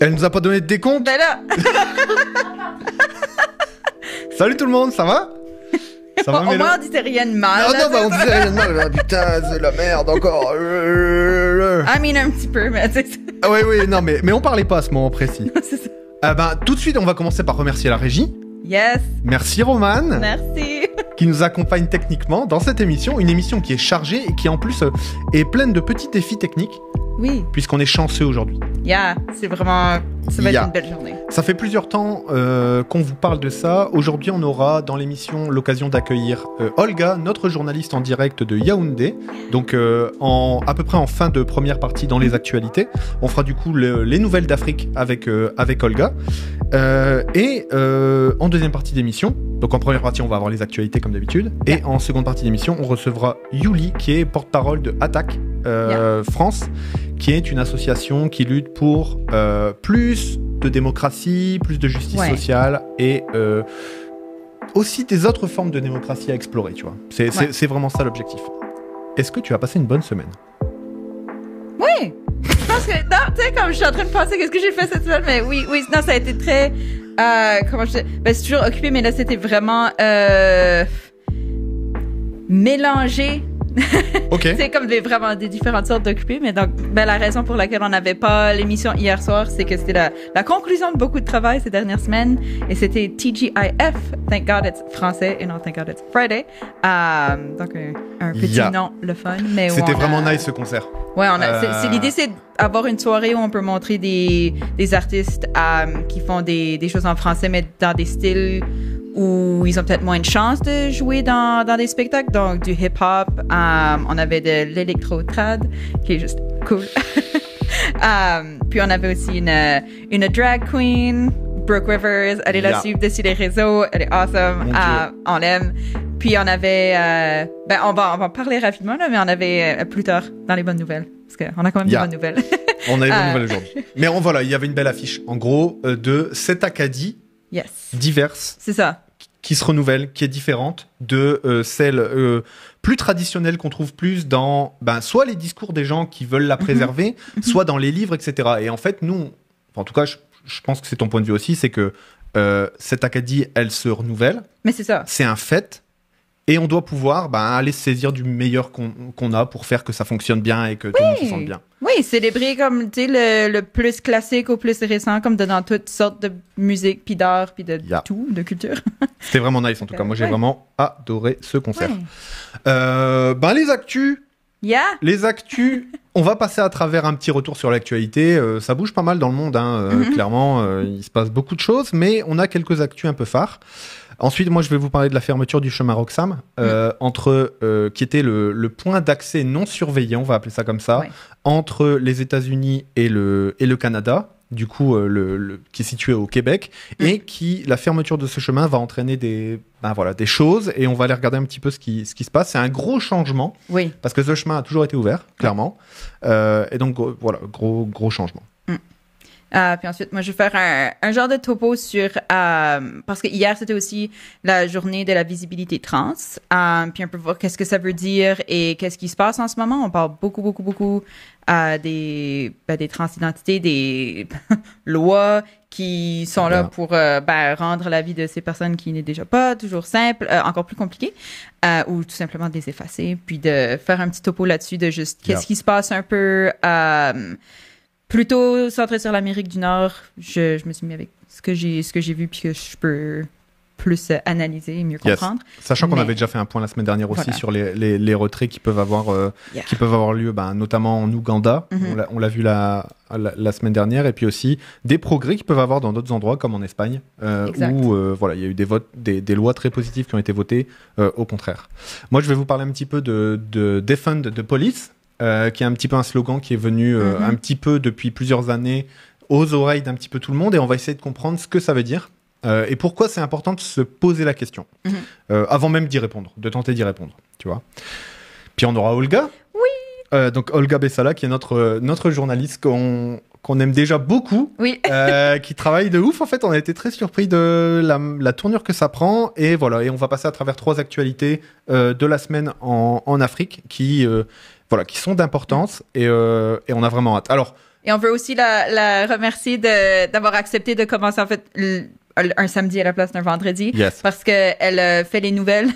Elle nous a pas donné de décompte. Ben là. Salut tout le monde, ça va? Ça va, Au moins, on disait rien de mal. Ah non, bah on disait rien de mal. Ah, putain, c'est la merde encore. I mean, un petit peu, mais c'est ça. Ah oui, non, mais on parlait pas à ce moment précis. C'est ça. Tout de suite, on va commencer par remercier la régie. Yes. Merci Romane. Merci. Qui nous accompagne techniquement dans cette émission. Une émission qui est chargée et qui en plus est pleine de petits défis techniques. Oui. Puisqu'on est chanceux aujourd'hui. Yeah, c'est vraiment... Ça va être une belle journée. Ça fait plusieurs temps qu'on vous parle de ça. Aujourd'hui, on aura dans l'émission l'occasion d'accueillir Olga, notre journaliste en direct de Yaoundé. Donc, à peu près en fin de première partie dans les actualités. On fera du coup les nouvelles d'Afrique avec Olga. En deuxième partie d'émission, donc en première partie, on va avoir les actualités comme d'habitude. Et en seconde partie d'émission, on recevra Yuli, qui est porte-parole de Attaque France, qui est une association qui lutte pour plus de démocratie, plus de justice sociale et aussi des autres formes de démocratie à explorer, tu vois. C'est vraiment ça l'objectif. Est-ce que tu as passé une bonne semaine? Oui! Je pense que... Non, tu sais, comme je suis en train de penser qu'est-ce que j'ai fait cette semaine, mais oui, non, ça a été très... comment je dis? Ben, c'est toujours occupé, mais là, c'était vraiment... mélangé. Okay. C'est comme vraiment des différentes sortes d'occupés, mais donc la raison pour laquelle on n'avait pas l'émission hier soir, c'est que c'était la conclusion de beaucoup de travail ces dernières semaines, et c'était TGIF, Thank God It's français et non Thank God It's Friday, donc un petit nom le fun, mais c'était vraiment nice ce concert. Ouais, l'idée c'est d'avoir une soirée où on peut montrer des artistes qui font des choses en français mais dans des styles où ils ont peut-être moins de chance de jouer dans des spectacles, donc du hip-hop, on avait de l'électro-trad, qui est juste cool. Puis on avait aussi une drag queen, Brooke Rivers, allez la suivre dessus les réseaux, elle est awesome, on l'aime. Puis on avait, on va parler rapidement, là, mais on avait plus tard dans les bonnes nouvelles, parce qu'on a quand même des bonnes nouvelles. On a des bonnes nouvelles aujourd'hui. Mais voilà, il y avait une belle affiche, en gros, de 7 Acadies diverses. C'est ça. Qui se renouvelle, qui est différente de celle plus traditionnelle qu'on trouve plus dans soit les discours des gens qui veulent la préserver, soit dans les livres, etc. Et en fait, nous, en tout cas, je pense que c'est ton point de vue aussi, c'est que cette Acadie, elle se renouvelle. Mais c'est ça. C'est un fait. Et on doit pouvoir aller se saisir du meilleur qu'on a pour faire que ça fonctionne bien et que tout le monde se sente bien. Oui, célébrer comme le plus classique au plus récent, comme dans toutes sortes de musique, puis d'art, puis de tout, de culture. C'était vraiment nice en tout cas. Moi, j'ai vraiment adoré ce concert. Les actus. Les actus. On va passer à travers un petit retour sur l'actualité. Ça bouge pas mal dans le monde, clairement. Il se passe beaucoup de choses, mais on a quelques actus un peu phares. Ensuite, moi, je vais vous parler de la fermeture du chemin Roxham, qui était le point d'accès non surveillé, on va appeler ça comme ça, entre les États-Unis et le Canada, du coup, qui est situé au Québec, et la fermeture de ce chemin va entraîner des choses, et on va aller regarder un petit peu ce qui se passe. C'est un gros changement, parce que ce chemin a toujours été ouvert, clairement, et donc, voilà, gros changement. Puis ensuite, moi, je vais faire un genre de topo sur... parce que hier, c'était aussi la journée de la visibilité trans. Puis un peu voir qu'est-ce que ça veut dire et qu'est-ce qui se passe en ce moment. On parle beaucoup des transidentités, des lois qui sont là pour rendre la vie de ces personnes qui n'est déjà pas toujours simple, encore plus compliquée, ou tout simplement de les effacer. Puis de faire un petit topo là-dessus de juste qu'est-ce qui se passe un peu... plutôt centré sur l'Amérique du Nord, je me suis mis avec ce que j'ai vu puis que je peux plus analyser et mieux comprendre. Sachant qu'on avait déjà fait un point la semaine dernière aussi sur les retraits qui peuvent avoir lieu, notamment en Ouganda. On l'a vu la semaine dernière, et puis aussi des progrès qui peuvent avoir dans d'autres endroits comme en Espagne, où il y a eu des lois très positives qui ont été votées au contraire. Moi, je vais vous parler un petit peu de Defund the Police. Qui est un petit peu un slogan qui est venu un petit peu depuis plusieurs années aux oreilles d'un petit peu tout le monde, et on va essayer de comprendre ce que ça veut dire et pourquoi c'est important de se poser la question avant même d'y répondre, de tenter d'y répondre, tu vois. Puis on aura Olga. Oui. Donc Olga Bessala, qui est notre journaliste qu'on aime déjà beaucoup, qui travaille de ouf. En fait, on a été très surpris de la tournure que ça prend, et voilà. Et on va passer à travers 3 actualités de la semaine en Afrique qui sont d'importance, et on a vraiment hâte. Alors, Et on veut aussi la remercier d'avoir accepté de commencer en fait un samedi à la place d'un vendredi. Yes. Parce qu'elle fait les nouvelles.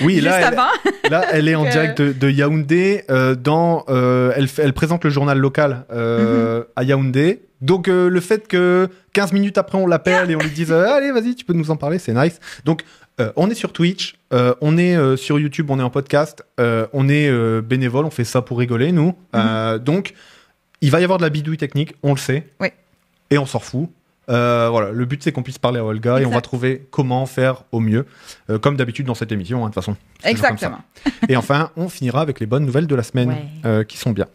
Oui, juste avant. Là, elle est en direct de Yaoundé. Elle présente le journal local à Yaoundé. Donc, le fait que 15 minutes après, on l'appelle et on lui dise allez, vas-y, tu peux nous en parler, c'est nice. Donc, on est sur Twitch, on est sur YouTube, on est en podcast, on est bénévole, on fait ça pour rigoler, nous. Donc, il va y avoir de la bidouille technique, on le sait. Oui. Et on s'en fout. Voilà, le but c'est qu'on puisse parler à Olga et on va trouver comment faire au mieux, comme d'habitude dans cette émission, de toute façon. Exactement. Et enfin, on finira avec les bonnes nouvelles de la semaine qui sont bien.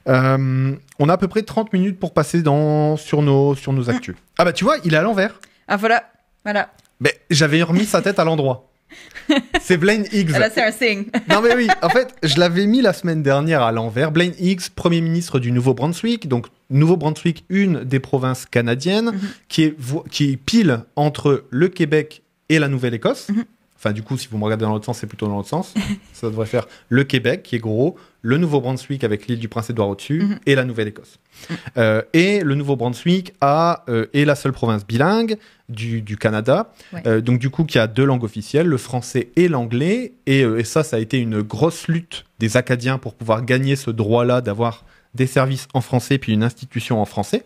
On a à peu près 30 minutes pour passer sur nos actus. Ah bah tu vois, il est à l'envers. Ah voilà. Mais j'avais remis sa tête à l'endroit. C'est Blaine Higgs. Là, c'est un signe. Non mais oui, en fait, je l'avais mis la semaine dernière à l'envers. Blaine Higgs, Premier ministre du Nouveau-Brunswick. Donc, Nouveau-Brunswick, une des provinces canadiennes, qui est pile entre le Québec et la Nouvelle-Écosse. Enfin, du coup, si vous me regardez dans l'autre sens, c'est plutôt dans l'autre sens. Ça devrait faire le Québec, qui est gros, le Nouveau-Brunswick avec l'île du Prince-Édouard au-dessus, et la Nouvelle-Écosse. Et le Nouveau-Brunswick est la seule province bilingue du Canada. Donc, du coup, qui a 2 langues officielles, le français et l'anglais. Et ça a été une grosse lutte des Acadiens pour pouvoir gagner ce droit-là d'avoir des services en français, puis une institution en français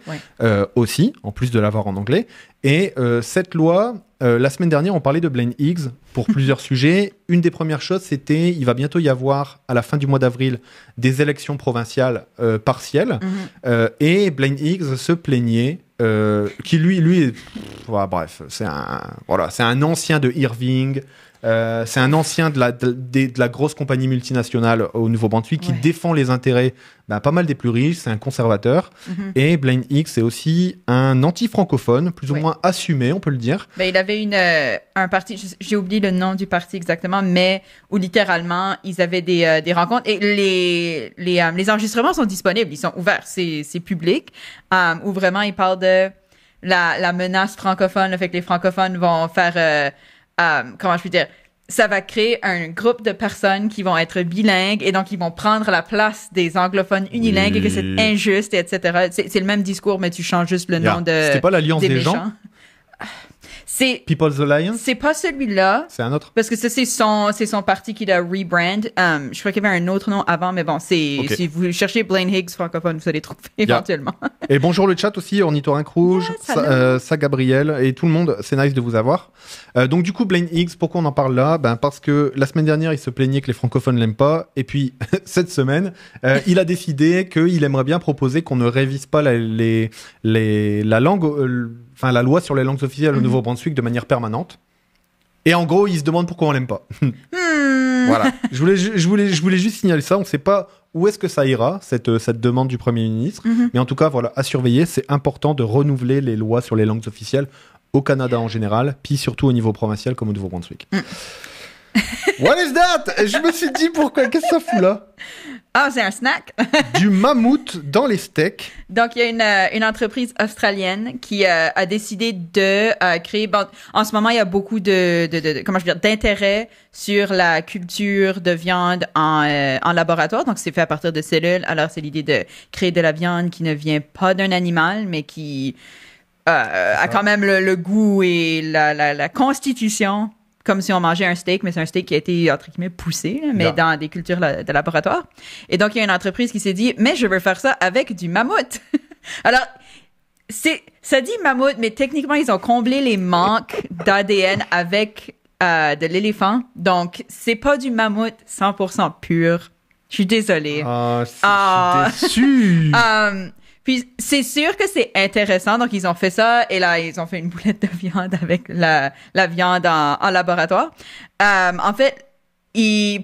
aussi, en plus de l'avoir en anglais. Et cette loi, la semaine dernière, on parlait de Blaine Higgs pour plusieurs sujets. Une des premières choses, c'était il va bientôt y avoir, à la fin du mois d'avril, des élections provinciales partielles. Et Blaine Higgs se plaignait, qui lui est... bref, c'est un ancien de Irving. C'est un ancien de la grosse compagnie multinationale au Nouveau-Brunswick qui défend les intérêts pas mal des plus riches, c'est un conservateur. Et Blaine Higgs c'est aussi un anti-francophone, plus ou moins assumé, on peut le dire. Il avait un parti, j'ai oublié le nom du parti exactement, mais où littéralement, ils avaient des rencontres. Et les enregistrements sont disponibles, ils sont ouverts, c'est public, où vraiment ils parlent de la menace francophone, le fait que les francophones vont faire... comment je peux dire, ça va créer un groupe de personnes qui vont être bilingues et donc ils vont prendre la place des anglophones unilingues et que c'est injuste, etc. C'est le même discours, mais tu changes juste le nom de... C'était pas l'Alliance des gens? C'est People's Alliance? C'est pas celui-là. C'est un autre? Parce que ça, c'est son parti qui l'a rebrand. Je crois qu'il y avait un autre nom avant, mais bon, si vous cherchez Blaine Higgs francophone, vous allez trouver éventuellement. Et bonjour le chat aussi, Ornithorynque Rouge, ça Gabriel et tout le monde, c'est nice de vous avoir. Donc du coup, Blaine Higgs, pourquoi on en parle là? Parce que la semaine dernière, il se plaignait que les francophones l'aiment pas. Et puis, cette semaine, il a décidé qu'il aimerait bien proposer qu'on ne révise pas la langue... la loi sur les langues officielles au Nouveau-Brunswick de manière permanente. Et en gros, il se demande pourquoi on l'aime pas. Voilà. Je voulais juste signaler ça. On ne sait pas où est-ce que ça ira, cette demande du Premier ministre. Mais en tout cas, voilà, à surveiller. C'est important de renouveler les lois sur les langues officielles au Canada en général, puis surtout au niveau provincial comme au Nouveau-Brunswick. What is that? Je me suis dit pourquoi? Qu'est-ce que ça fout là? Ah, c'est un snack. Du mammouth dans les steaks. Donc, il y a une entreprise australienne qui a décidé de créer... en ce moment, il y a beaucoup d'intérêt sur la culture de viande en laboratoire. Donc, c'est fait à partir de cellules. Alors, c'est l'idée de créer de la viande qui ne vient pas d'un animal, mais qui a quand même le goût et la constitution comme si on mangeait un steak, mais c'est un steak qui a été, entre guillemets, poussé, mais dans des cultures de laboratoire. Et donc, il y a une entreprise qui s'est dit, mais je veux faire ça avec du mammouth. Alors, ça dit mammouth, mais techniquement, ils ont comblé les manques d'ADN avec de l'éléphant. Donc, c'est pas du mammouth 100% pur. Je suis désolée. Je suis déçu. Puis, c'est sûr que c'est intéressant. Donc, ils ont fait ça. Et là, ils ont fait une boulette de viande avec la viande en laboratoire. En fait,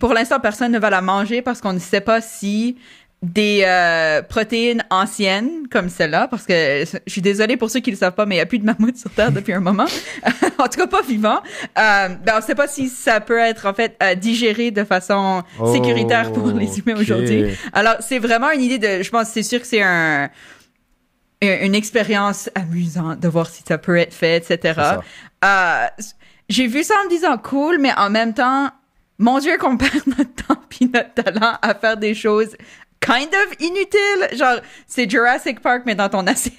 pour l'instant, personne ne va la manger parce qu'on ne sait pas si des protéines anciennes comme celle-là, parce que je suis désolée pour ceux qui ne le savent pas, mais il n'y a plus de mammouth sur Terre depuis un moment. En tout cas, pas vivant. On ne sait pas si ça peut être, en fait, digéré de façon sécuritaire pour les humains aujourd'hui. Alors, c'est vraiment une idée je pense, c'est sûr que c'est une expérience amusante de voir si ça peut être fait, etc. J'ai vu ça en me disant cool, mais en même temps, mon Dieu, qu'on perd notre temps puis notre talent à faire des choses kind of inutile. Genre, c'est Jurassic Park, mais dans ton assiette.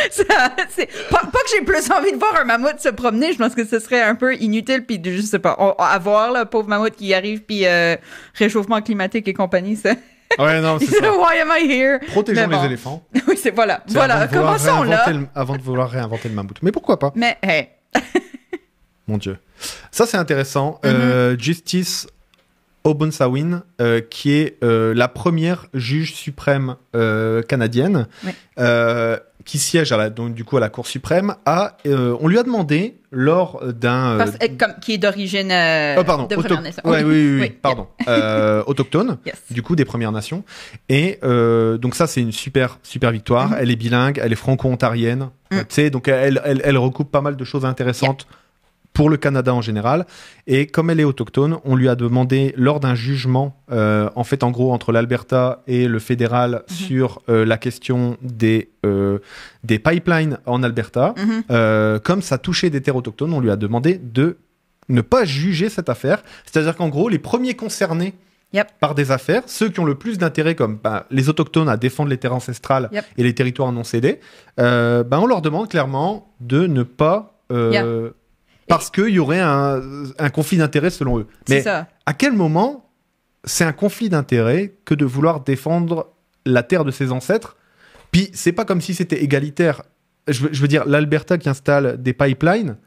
C'est pas que j'ai plus envie de voir un mammouth se promener, je pense que ce serait un peu inutile, puis je sais pas, avoir le pauvre mammouth qui arrive, puis réchauffement climatique et compagnie, ça... Ouais, non, c'est ça. Why am I here? Protégeons les éléphants. Oui, voilà, commençons là. Avant de vouloir réinventer le mammouth. Mais pourquoi pas? Mais, hey. Mon Dieu. Ça, c'est intéressant. Justice Obonsawin, qui est la première juge suprême canadienne, qui siège donc, du coup, à la Cour suprême, on lui a demandé, lors d'un... qui est d'origine de Première Nation. Oui, pardon. Autochtone, du coup, des Premières Nations. Et donc ça, c'est une super victoire. Elle est bilingue, elle est franco-ontarienne. Tu sais, donc elle recoupe pas mal de choses intéressantes pour le Canada en général. Et comme elle est autochtone, on lui a demandé, lors d'un jugement, en fait, en gros, entre l'Alberta et le fédéral, sur la question des pipelines en Alberta, comme ça touchait des terres autochtones, on lui a demandé de ne pas juger cette affaire. C'est-à-dire qu'en gros, les premiers concernés par des affaires, ceux qui ont le plus d'intérêt, comme les autochtones à défendre les terres ancestrales et les territoires non cédés, on leur demande clairement de ne pas... parce qu'il y aurait un conflit d'intérêts selon eux. Mais à quel moment c'est un conflit d'intérêts que de vouloir défendre la terre de ses ancêtres? Puis c'est pas comme si c'était égalitaire. Je veux dire, l'Alberta qui installe des pipelines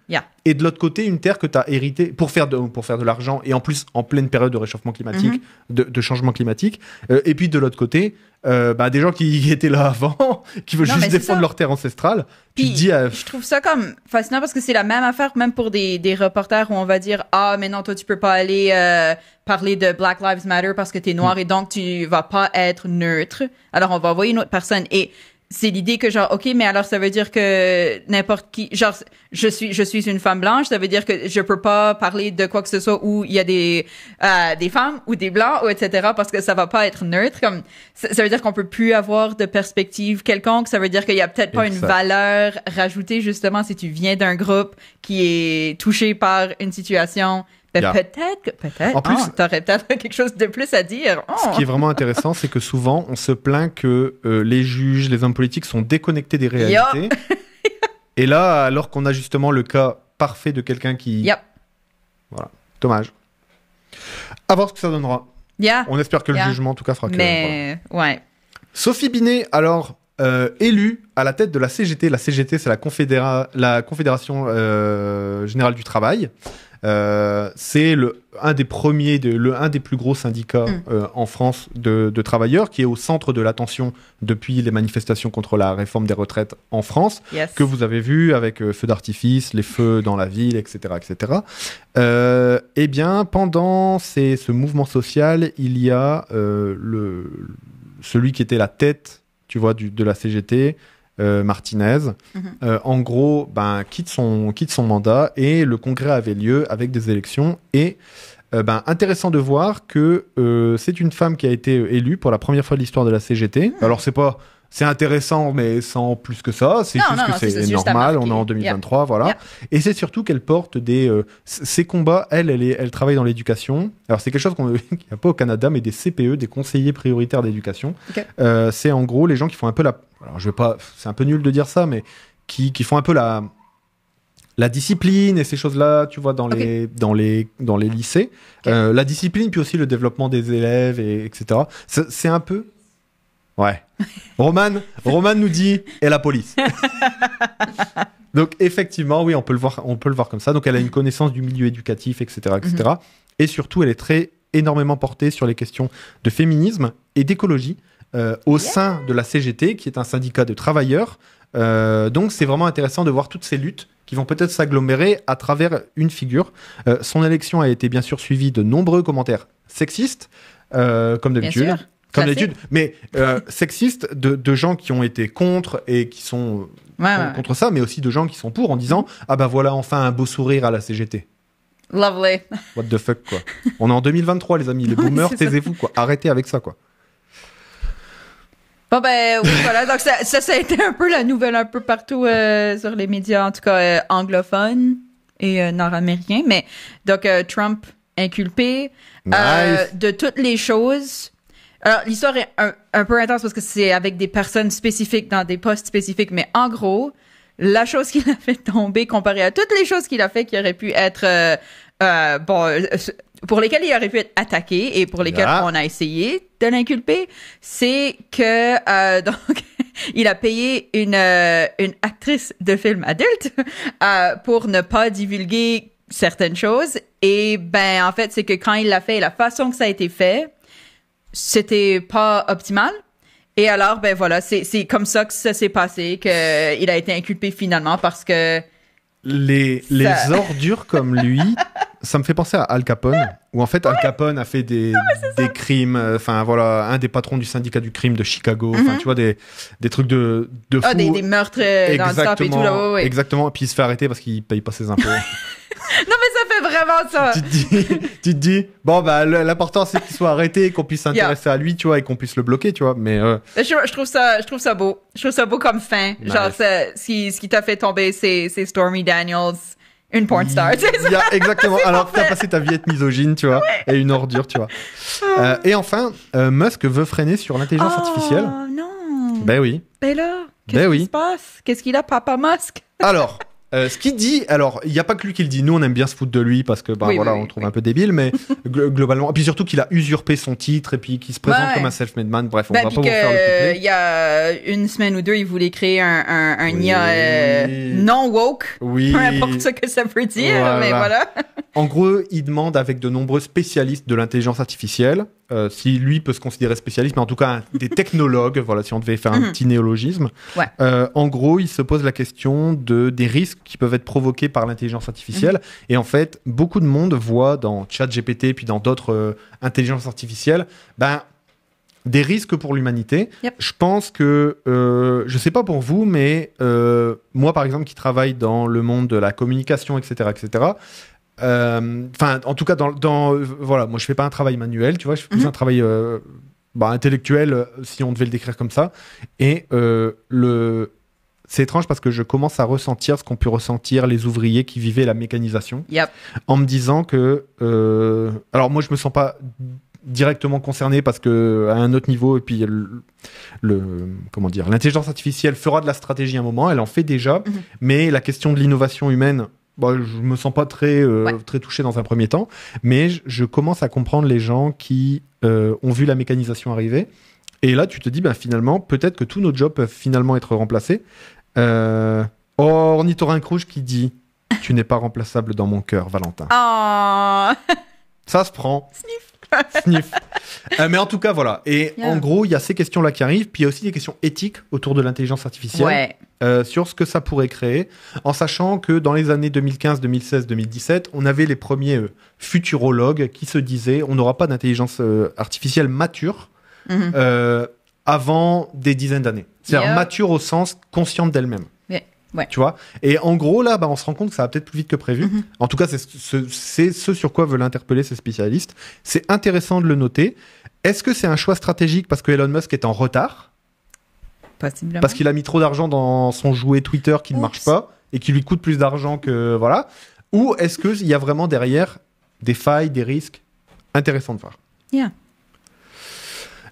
et de l'autre côté une terre que tu as héritée pour faire de l'argent et en plus en pleine période de réchauffement climatique, de changement climatique. Et puis de l'autre côté, des gens qui étaient là avant, qui veulent juste défendre leur terre ancestrale. Puis, je trouve ça comme fascinant parce que c'est la même affaire même pour des reporters où on va dire mais non, toi tu peux pas aller parler de Black Lives Matter parce que t'es noir et donc tu vas pas être neutre. Alors on va envoyer une autre personne et c'est l'idée que genre ok, mais alors ça veut dire que n'importe qui, genre je suis une femme blanche, ça veut dire que je peux pas parler de quoi que ce soit où il y a des femmes ou des blancs ou etc. parce que ça va pas être neutre. Comme ça veut dire qu'on peut plus avoir de perspective quelconque. Ça veut dire qu'il y a peut-être pas une valeur rajoutée justement si tu viens d'un groupe qui est touché par une situation. Peut-être. En plus, t'aurais peut-être quelque chose de plus à dire. Ce qui est vraiment intéressant, c'est que souvent, on se plaint que les juges, les hommes politiques sont déconnectés des réalités. Et là, alors qu'on a justement le cas parfait de quelqu'un qui... Voilà. Dommage. À voir ce que ça donnera. On espère que le jugement, en tout cas, fera que... Mais, ouais. Sophie Binet, alors... élue à la tête de la CGT. La CGT, c'est la Confédération Générale du Travail. C'est un des plus gros syndicats en France de travailleurs, qui est au centre de l'attention depuis les manifestations contre la réforme des retraites en France, que vous avez vu avec feux d'artifice, les feux dans la ville, etc. etc. Eh bien, pendant ce mouvement social, il y a celui qui était la tête, tu vois, de la CGT, Martinez, en gros, quitte son mandat et le congrès avait lieu avec des élections et intéressant de voir que c'est une femme qui a été élue pour la première fois de l'histoire de la CGT. Alors c'est intéressant, mais sans plus que ça. C'est c'est normal. On est en 2023, voilà. Et c'est surtout qu'elle porte ces combats. Elle travaille dans l'éducation. Alors c'est quelque chose qu'il n'y a pas au Canada, mais des CPE, des conseillers prioritaires d'éducation. C'est en gros les gens qui font un peu alors c'est un peu nul de dire ça, mais qui font un peu la discipline et ces choses-là, tu vois, dans les lycées. La discipline, puis aussi le développement des élèves, etc. C'est un peu... Ouais. Roman nous dit « et la police ». Donc, effectivement, oui, on peut le voir comme ça. Donc, elle a une connaissance du milieu éducatif, etc., etc. Et surtout, elle est énormément portée sur les questions de féminisme et d'écologie au sein de la CGT, qui est un syndicat de travailleurs. Donc, c'est vraiment intéressant de voir toutes ces luttes qui vont peut-être s'agglomérer à travers une figure. Son élection a été bien sûr suivie de nombreux commentaires sexistes, comme d'habitude. Comme d'habitude, mais sexistes de gens qui ont été contre et qui sont contre ça, mais aussi de gens qui sont pour, en disant « Ah bah voilà, enfin un beau sourire à la CGT ». Lovely. What the fuck, quoi. On est en 2023, les amis. Les boomers, taisez-vous, quoi. Arrêtez avec ça, quoi. Bon, oui, voilà. Donc, ça a été un peu la nouvelle un peu partout sur les médias, en tout cas anglophones et nord-américains. Mais donc, Trump inculpé de toutes les choses. Alors, l'histoire est un peu intense parce que c'est avec des personnes spécifiques dans des postes spécifiques, mais en gros, la chose qu'il a fait tomber comparé à toutes les choses qu'il a fait qui auraient pu être, pour lesquelles il aurait pu être attaqué et pour lesquelles on a essayé de l'inculper, c'est que, donc, il a payé une actrice de film adulte, pour ne pas divulguer certaines choses. Et, en fait, c'est que quand il l'a fait, la façon que ça a été fait, c'était pas optimal. Et alors, voilà, c'est comme ça que ça s'est passé, qu'il a été inculpé finalement parce que... Les ordures comme lui, ça me fait penser à Al Capone, où en fait Al Capone a fait des crimes, enfin voilà, un des patrons du syndicat du crime de Chicago, enfin tu vois, des trucs de fou. Ah, des meurtres dans le stop et tout là, ouais. Exactement, et puis il se fait arrêter parce qu'il paye pas ses impôts. Non, mais ça fait vraiment ça. Tu te dis, bon, l'important, c'est qu'il soit arrêté, qu'on puisse s'intéresser à lui, tu vois, et qu'on puisse le bloquer, tu vois, mais... Je trouve ça beau. Je trouve ça beau comme fin. Nice. Genre, ce qui t'a fait tomber, c'est Stormy Daniels, une porn star, exactement. Alors que t'as passé ta vie à être misogyne, tu vois, et une ordure, tu vois. Et enfin, Musk veut freiner sur l'intelligence artificielle. Oh, non. Ben oui. Ben là, qu'est-ce qui se passe? Qu'est-ce qu'il a, Papa Musk? Alors... ce qu'il dit, alors il n'y a pas que lui qui le dit, nous on aime bien se foutre de lui parce que on le trouve un peu débile, mais globalement, et puis surtout qu'il a usurpé son titre et puis qu'il se présente comme un self-made man, bref, on va pas vous faire le couplé. Il y a une semaine ou deux, il voulait créer un IA non woke, peu importe ce que ça peut dire, mais voilà. En gros, il demande avec de nombreux spécialistes de l'intelligence artificielle, si lui peut se considérer spécialiste, mais en tout cas des technologues, voilà, si on devait faire un petit néologisme. Ouais. En gros, il se pose la question des risques qui peuvent être provoqués par l'intelligence artificielle. Et en fait, beaucoup de monde voit dans ChatGPT puis dans d'autres intelligences artificielles, des risques pour l'humanité. Yep. Je pense que, je sais pas pour vous, mais moi, par exemple, qui travaille dans le monde de la communication, etc., en tout cas, voilà, moi je fais pas un travail manuel, tu vois, je fais plus un travail intellectuel, si on devait le décrire comme ça. Et c'est étrange parce que je commence à ressentir ce qu'ont pu ressentir les ouvriers qui vivaient la mécanisation, en me disant que, alors moi je me sens pas directement concerné parce que à un autre niveau, et puis l'intelligence artificielle fera de la stratégie à un moment, elle en fait déjà, mais la question de l'innovation humaine, je me sens pas très touché dans un premier temps, mais je commence à comprendre les gens qui ont vu la mécanisation arriver. Et là, tu te dis, finalement, peut-être que tous nos jobs peuvent finalement être remplacés. Ornithorynque rouge qui dit « Tu n'es pas remplaçable dans mon cœur, Valentin. » Ça se prend. Sniff. Mais en tout cas, voilà. Et en gros, il y a ces questions-là qui arrivent, puis il y a aussi des questions éthiques autour de l'intelligence artificielle, sur ce que ça pourrait créer, en sachant que dans les années 2015, 2016, 2017, on avait les premiers futurologues qui se disaient on n'aura pas d'intelligence artificielle mature avant des dizaines d'années. C'est-à-dire mature au sens consciente d'elle-même. Ouais. Tu vois. Et en gros, là, on se rend compte que ça va peut-être plus vite que prévu. En tout cas, c'est ce sur quoi veulent interpeller ces spécialistes. C'est intéressant de le noter. Est-ce que c'est un choix stratégique parce que Elon Musk est en retard ? Possiblement. Parce qu'il a mis trop d'argent dans son jouet Twitter qui ne marche pas et qui lui coûte plus d'argent que... Voilà. Ou est-ce qu'il y a vraiment derrière des failles, des risques intéressants de voir ?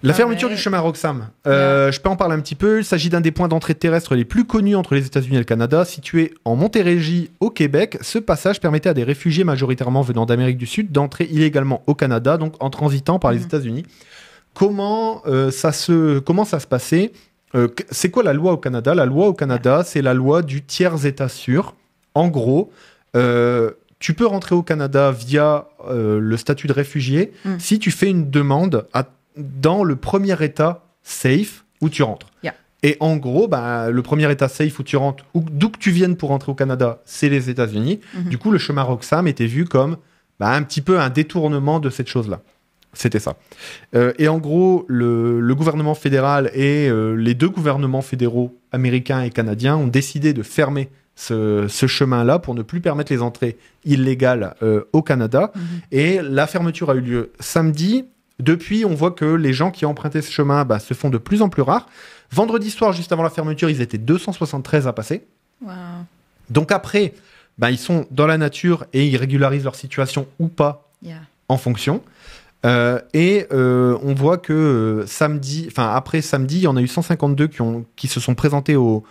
La fermeture du chemin Roxham, je peux en parler un petit peu. Il s'agit d'un des points d'entrée terrestre les plus connus entre les États-Unis et le Canada. Situé en Montérégie, au Québec, ce passage permettait à des réfugiés majoritairement venant d'Amérique du Sud d'entrer illégalement au Canada, donc en transitant par les États-Unis. Comment ça se passait ? C'est quoi la loi au Canada ? La loi au Canada, c'est la loi du tiers état sûr. En gros, tu peux rentrer au Canada via le statut de réfugié si tu fais une demande dans le premier état safe où tu rentres. Et en gros, le premier état safe où tu rentres, d'où que tu viennes pour rentrer au Canada, c'est les États-Unis. Du coup, le chemin Roxham était vu comme un petit peu un détournement de cette chose-là. C'était ça. Et en gros, le gouvernement fédéral et les deux gouvernements fédéraux américains et canadiens ont décidé de fermer ce chemin-là pour ne plus permettre les entrées illégales au Canada. Et la fermeture a eu lieu samedi. Depuis, on voit que les gens qui ont emprunté ce chemin se font de plus en plus rares. Vendredi soir, juste avant la fermeture, ils étaient 273 à passer. Wow. Donc après, ils sont dans la nature et ils régularisent leur situation ou pas en fonction. On voit que après samedi, il y en a eu 152 qui se sont présentés au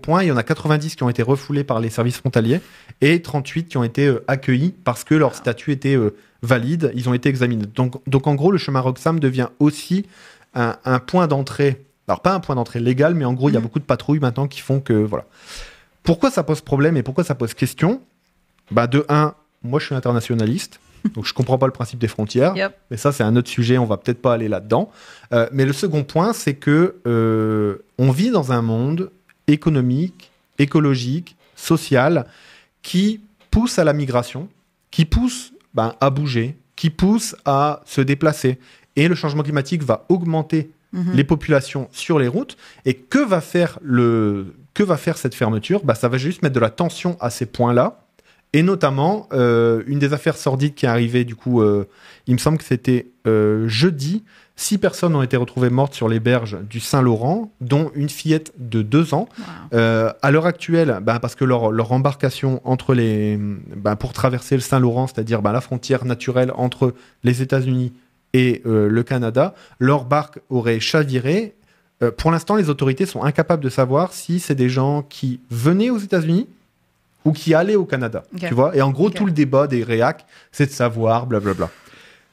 point. Il y en a 90 qui ont été refoulés par les services frontaliers et 38 qui ont été accueillis parce que leur statut était valide. Ils ont été examinés. Donc en gros, le chemin Roxham devient aussi un point d'entrée. Alors pas un point d'entrée légal, mais en gros, il y a beaucoup de patrouilles maintenant qui font que... Voilà. Pourquoi ça pose problème et pourquoi ça pose question ? De un, moi je suis internationaliste. Donc, je ne comprends pas le principe des frontières. Yep. Mais ça, c'est un autre sujet. On ne va peut-être pas aller là-dedans. Mais le second point, c'est que on vit dans un monde économique, écologique, social, qui pousse à la migration, qui pousse à bouger, qui pousse à se déplacer. Et le changement climatique va augmenter les populations sur les routes. Et que va faire cette fermeture ? Ça va juste mettre de la tension à ces points-là. Et notamment, une des affaires sordides qui est arrivée, du coup, il me semble que c'était jeudi, 6 personnes ont été retrouvées mortes sur les berges du Saint-Laurent, dont une fillette de 2 ans. Wow. À l'heure actuelle, parce que leur embarcation entre pour traverser le Saint-Laurent, c'est-à-dire la frontière naturelle entre les États-Unis et le Canada, leur barque aurait chaviré. Pour l'instant, les autorités sont incapables de savoir si c'est des gens qui venaient aux États-Unis ou qui allaient au Canada, tu vois. Et en gros, tout le débat des réacs, c'est de savoir, blablabla.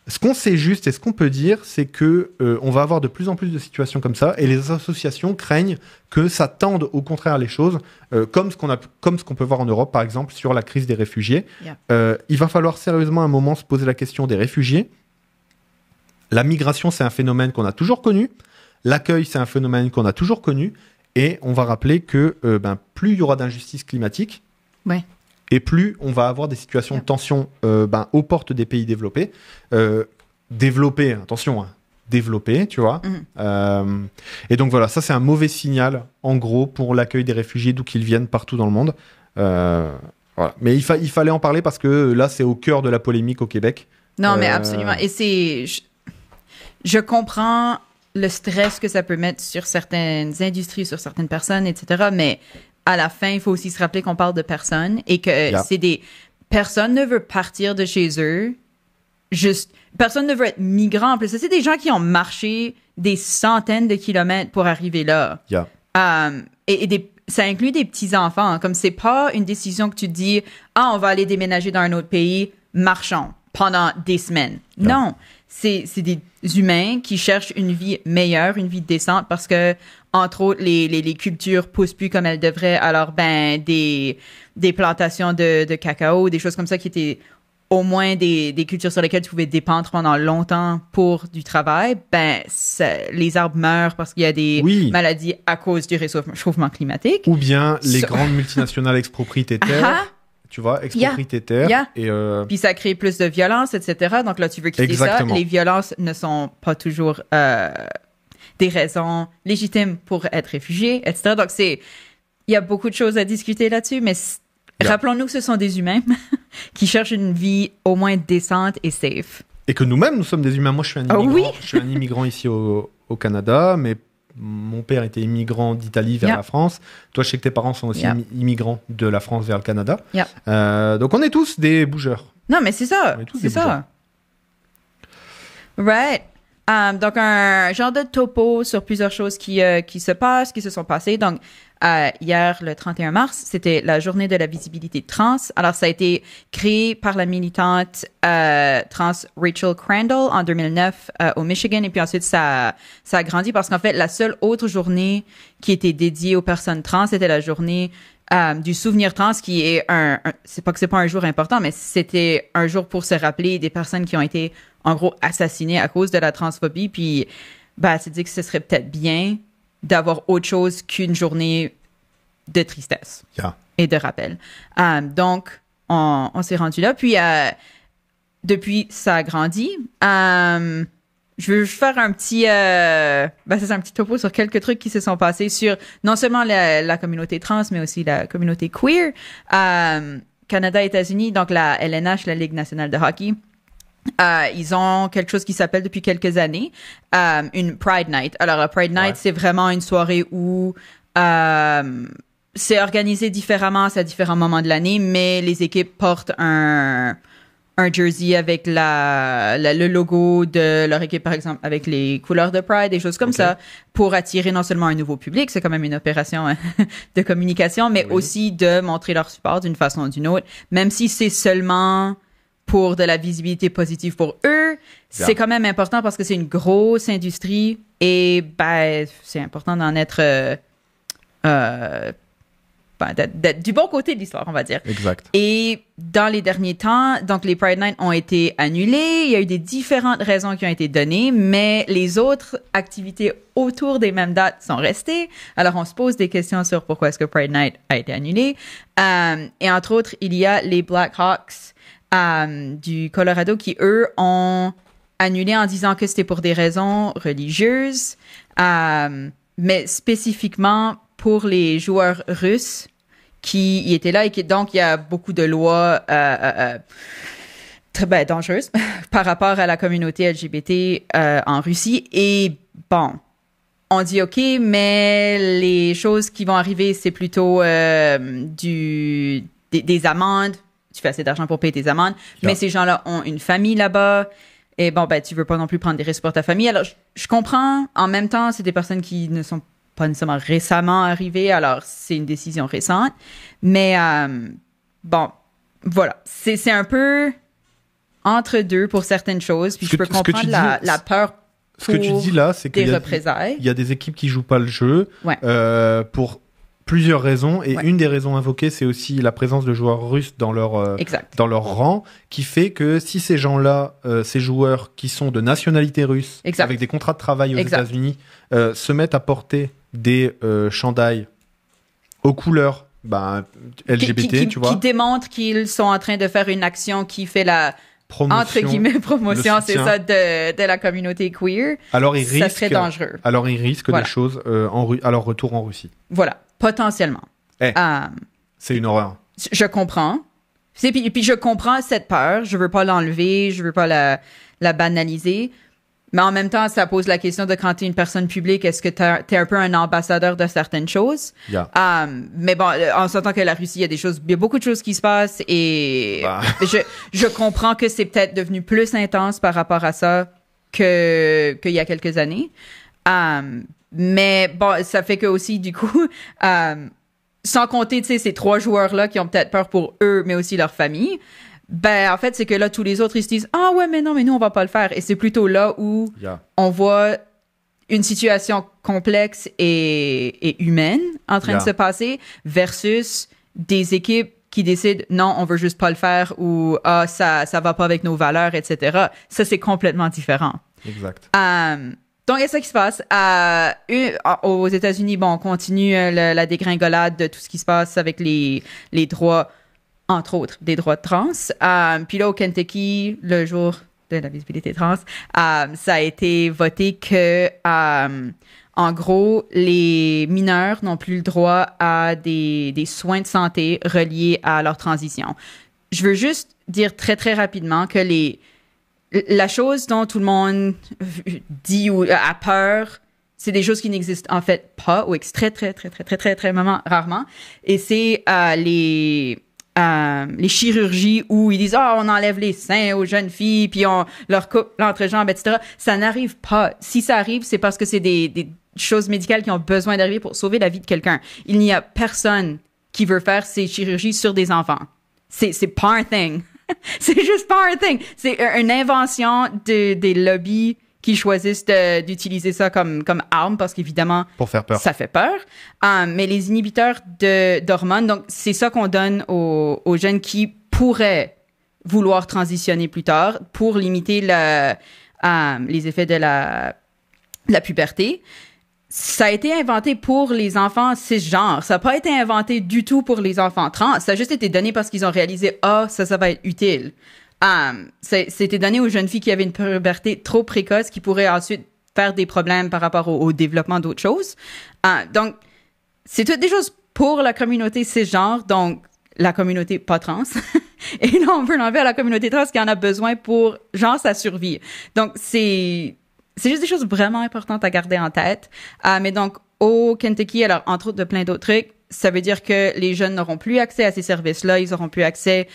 Ce qu'on sait juste et ce qu'on peut dire, c'est que on va avoir de plus en plus de situations comme ça, et les associations craignent que ça tende au contraire les choses, comme ce qu'on peut voir en Europe, par exemple, sur la crise des réfugiés. Yeah. Il va falloir sérieusement à un moment se poser la question des réfugiés. La migration, c'est un phénomène qu'on a toujours connu. L'accueil, c'est un phénomène qu'on a toujours connu. Et on va rappeler que plus il y aura d'injustice climatique, ouais. Et plus on va avoir des situations de tension aux portes des pays développés. Développés, attention, développés, tu vois. Et donc voilà, ça c'est un mauvais signal, en gros, pour l'accueil des réfugiés d'où qu'ils viennent partout dans le monde. Voilà. Mais il fallait en parler parce que là, c'est au cœur de la polémique au Québec. Non, mais absolument. Et je comprends le stress que ça peut mettre sur certaines industries, sur certaines personnes, etc., mais à la fin, il faut aussi se rappeler qu'on parle de personnes et que c'est des... Personne ne veut partir de chez eux. Personne ne veut être migrant. En plus, c'est des gens qui ont marché des centaines de kilomètres pour arriver là. Yeah. Ça inclut des petits-enfants. Comme c'est pas une décision que tu te dis « Ah, on va aller déménager dans un autre pays, marchons pendant des semaines. » Non, c'est des humains qui cherchent une vie meilleure, une vie décente parce que entre autres, les cultures poussent plus comme elles devraient. Alors, des plantations de cacao, des choses comme ça qui étaient au moins des cultures sur lesquelles tu pouvais dépendre pendant longtemps pour du travail, les arbres meurent parce qu'il y a des maladies à cause du réchauffement climatique. Ou bien les grandes multinationales expropriétaires. Tu vois, expropriétaires. Et puis ça crée plus de violence, etc. Donc là, tu veux quitter ça. Les violences ne sont pas toujours... des raisons légitimes pour être réfugié, etc. Donc, il y a beaucoup de choses à discuter là-dessus, mais rappelons-nous que ce sont des humains qui cherchent une vie au moins décente et safe. Et que nous-mêmes, nous sommes des humains. Moi, je suis un immigrant. Je suis un immigrant ici au Canada, mais mon père était immigrant d'Italie vers la France. Toi, je sais que tes parents sont aussi immigrants de la France vers le Canada. Donc, on est tous des bougeurs. Non, mais c'est ça. C'est ça. Right. Donc, un genre de topo sur plusieurs choses qui se sont passées. Donc, hier, le 31 mars, c'était la journée de la visibilité trans. Alors, ça a été créé par la militante trans Rachel Crandall en 2009 au Michigan. Et puis ensuite, ça a grandi parce qu'en fait, la seule autre journée qui était dédiée aux personnes trans, c'était la journée du souvenir trans, qui est c'est pas que c'est pas un jour important, mais c'était un jour pour se rappeler des personnes qui ont été en gros assassinées à cause de la transphobie. Puis c'est dit que ce serait peut-être bien d'avoir autre chose qu'une journée de tristesse et de rappel. Donc on s'est rendu là. Puis depuis, ça a grandi. Je veux faire un petit c'est un petit topo sur quelques trucs qui se sont passés sur non seulement la communauté trans, mais aussi la communauté queer. Canada, États-Unis, donc la LNH, la Ligue nationale de hockey, ils ont quelque chose qui s'appelle depuis quelques années une Pride Night. Alors, la Pride Night, c'est vraiment une soirée où c'est organisé différemment, c'est à différents moments de l'année, mais les équipes portent un un jersey avec le logo de leur équipe, par exemple, avec les couleurs de Pride, des choses comme ça, pour attirer non seulement un nouveau public, c'est quand même une opération de communication, mais aussi de montrer leur support d'une façon ou d'une autre, même si c'est seulement pour de la visibilité positive pour eux, c'est quand même important parce que c'est une grosse industrie et ben, c'est important d'en être d'être du bon côté de l'histoire, on va dire. Exact. Et dans les derniers temps, donc les Pride Night ont été annulés. Il y a eu des différentes raisons qui ont été données, mais les autres activités autour des mêmes dates sont restées. Alors, on se pose des questions sur pourquoi est-ce que Pride Night a été annulé. Et entre autres, il y a les Blackhawks du Colorado qui, eux, ont annulé en disant que c'était pour des raisons religieuses, mais spécifiquement pour les joueurs russes qui y étaient là et qui, donc, il y a beaucoup de lois très dangereuses par rapport à la communauté LGBT en Russie. Et bon, on dit OK, mais les choses qui vont arriver, c'est plutôt des amendes. Tu fais assez d'argent pour payer tes amendes, mais ces gens-là ont une famille là-bas. Et bon, ben, tu veux pas non plus prendre des risques pour ta famille. Alors, je comprends. En même temps, c'est des personnes qui ne sont pas nécessairement récemment arrivées, alors c'est une décision récente. Mais bon, voilà. C'est un peu entre deux pour certaines choses. Puis je peux comprendre la peur pour ce que tu dis là, c'est qu'il y a des équipes qui jouent pas le jeu pour plusieurs raisons. Et une des raisons invoquées, c'est aussi la présence de joueurs russes dans leur rang, qui fait que si ces gens-là, ces joueurs qui sont de nationalité russe, avec des contrats de travail aux États-Unis, se mettent à porter des chandails aux couleurs LGBT, tu vois. Qui démontrent qu'ils sont en train de faire une action qui fait la entre guillemets promotion, c'est ça, de la communauté queer. Alors ça serait dangereux. Alors ils risquent des choses à leur retour en Russie. Voilà, potentiellement. C'est une horreur. Je comprends. Puis je comprends cette peur. Je veux pas l'enlever, je veux pas la banaliser. Mais en même temps, ça pose la question de quand tu es une personne publique, est-ce que tu es un peu un ambassadeur de certaines choses? Mais bon, en sentant que la Russie, il y a beaucoup de choses qui se passent et je comprends que c'est peut-être devenu plus intense par rapport à ça qu'il y a quelques années. Mais bon, ça fait que aussi, du coup, sans compter, tu sais, ces 3 joueurs-là qui ont peut-être peur pour eux, mais aussi leur famille, ben, en fait, c'est que là, tous les autres, ils se disent « Ah ouais, mais non, mais nous, on va pas le faire. » Et c'est plutôt là où on voit une situation complexe et humaine en train de se passer versus des équipes qui décident « Non, on veut juste pas le faire » ou « Ah, ça va pas avec nos valeurs, etc. » Ça, c'est complètement différent. Exact. Donc, il y a ça qui se passe. Aux États-Unis, bon, on continue la dégringolade de tout ce qui se passe avec les droits, entre autres, des droits de trans. Puis là, au Kentucky, le jour de la visibilité trans, ça a été voté que, en gros, les mineurs n'ont plus le droit à des soins de santé reliés à leur transition. Je veux juste dire très, très rapidement que la chose dont tout le monde dit ou a peur, c'est des choses qui n'existent en fait pas ou très, très, très, très, très, très, très rarement. Et c'est les chirurgies où ils disent « Ah, on enlève les seins aux jeunes filles, puis on leur coupe l'entrejambe, etc. » Ça n'arrive pas. Si ça arrive, c'est parce que c'est des choses médicales qui ont besoin d'arriver pour sauver la vie de quelqu'un. Il n'y a personne qui veut faire ces chirurgies sur des enfants. C'est pas un thing. C'est juste pas un thing. C'est une invention des lobbies qui choisissent d'utiliser ça comme arme parce qu'évidemment, pour faire peur. Ça fait peur. Mais les inhibiteurs d'hormones, donc c'est ça qu'on donne aux jeunes qui pourraient vouloir transitionner plus tard pour limiter les effets de la puberté. Ça a été inventé pour les enfants cisgenres. Ça n'a pas été inventé du tout pour les enfants trans. Ça a juste été donné parce qu'ils ont réalisé « Ah, ça va être utile ». C'était donné aux jeunes filles qui avaient une puberté trop précoce qui pourraient ensuite faire des problèmes par rapport au développement d'autres choses. Donc, c'est toutes des choses pour la communauté cisgenre, donc la communauté pas trans. Et là, on veut l'enlever à la communauté trans qui en a besoin pour, genre, sa survie. Donc, c'est juste des choses vraiment importantes à garder en tête. Mais donc, au Kentucky, alors, entre autres de plein d'autres trucs, ça veut dire que les jeunes n'auront plus accès à ces services-là, ils n'auront plus accès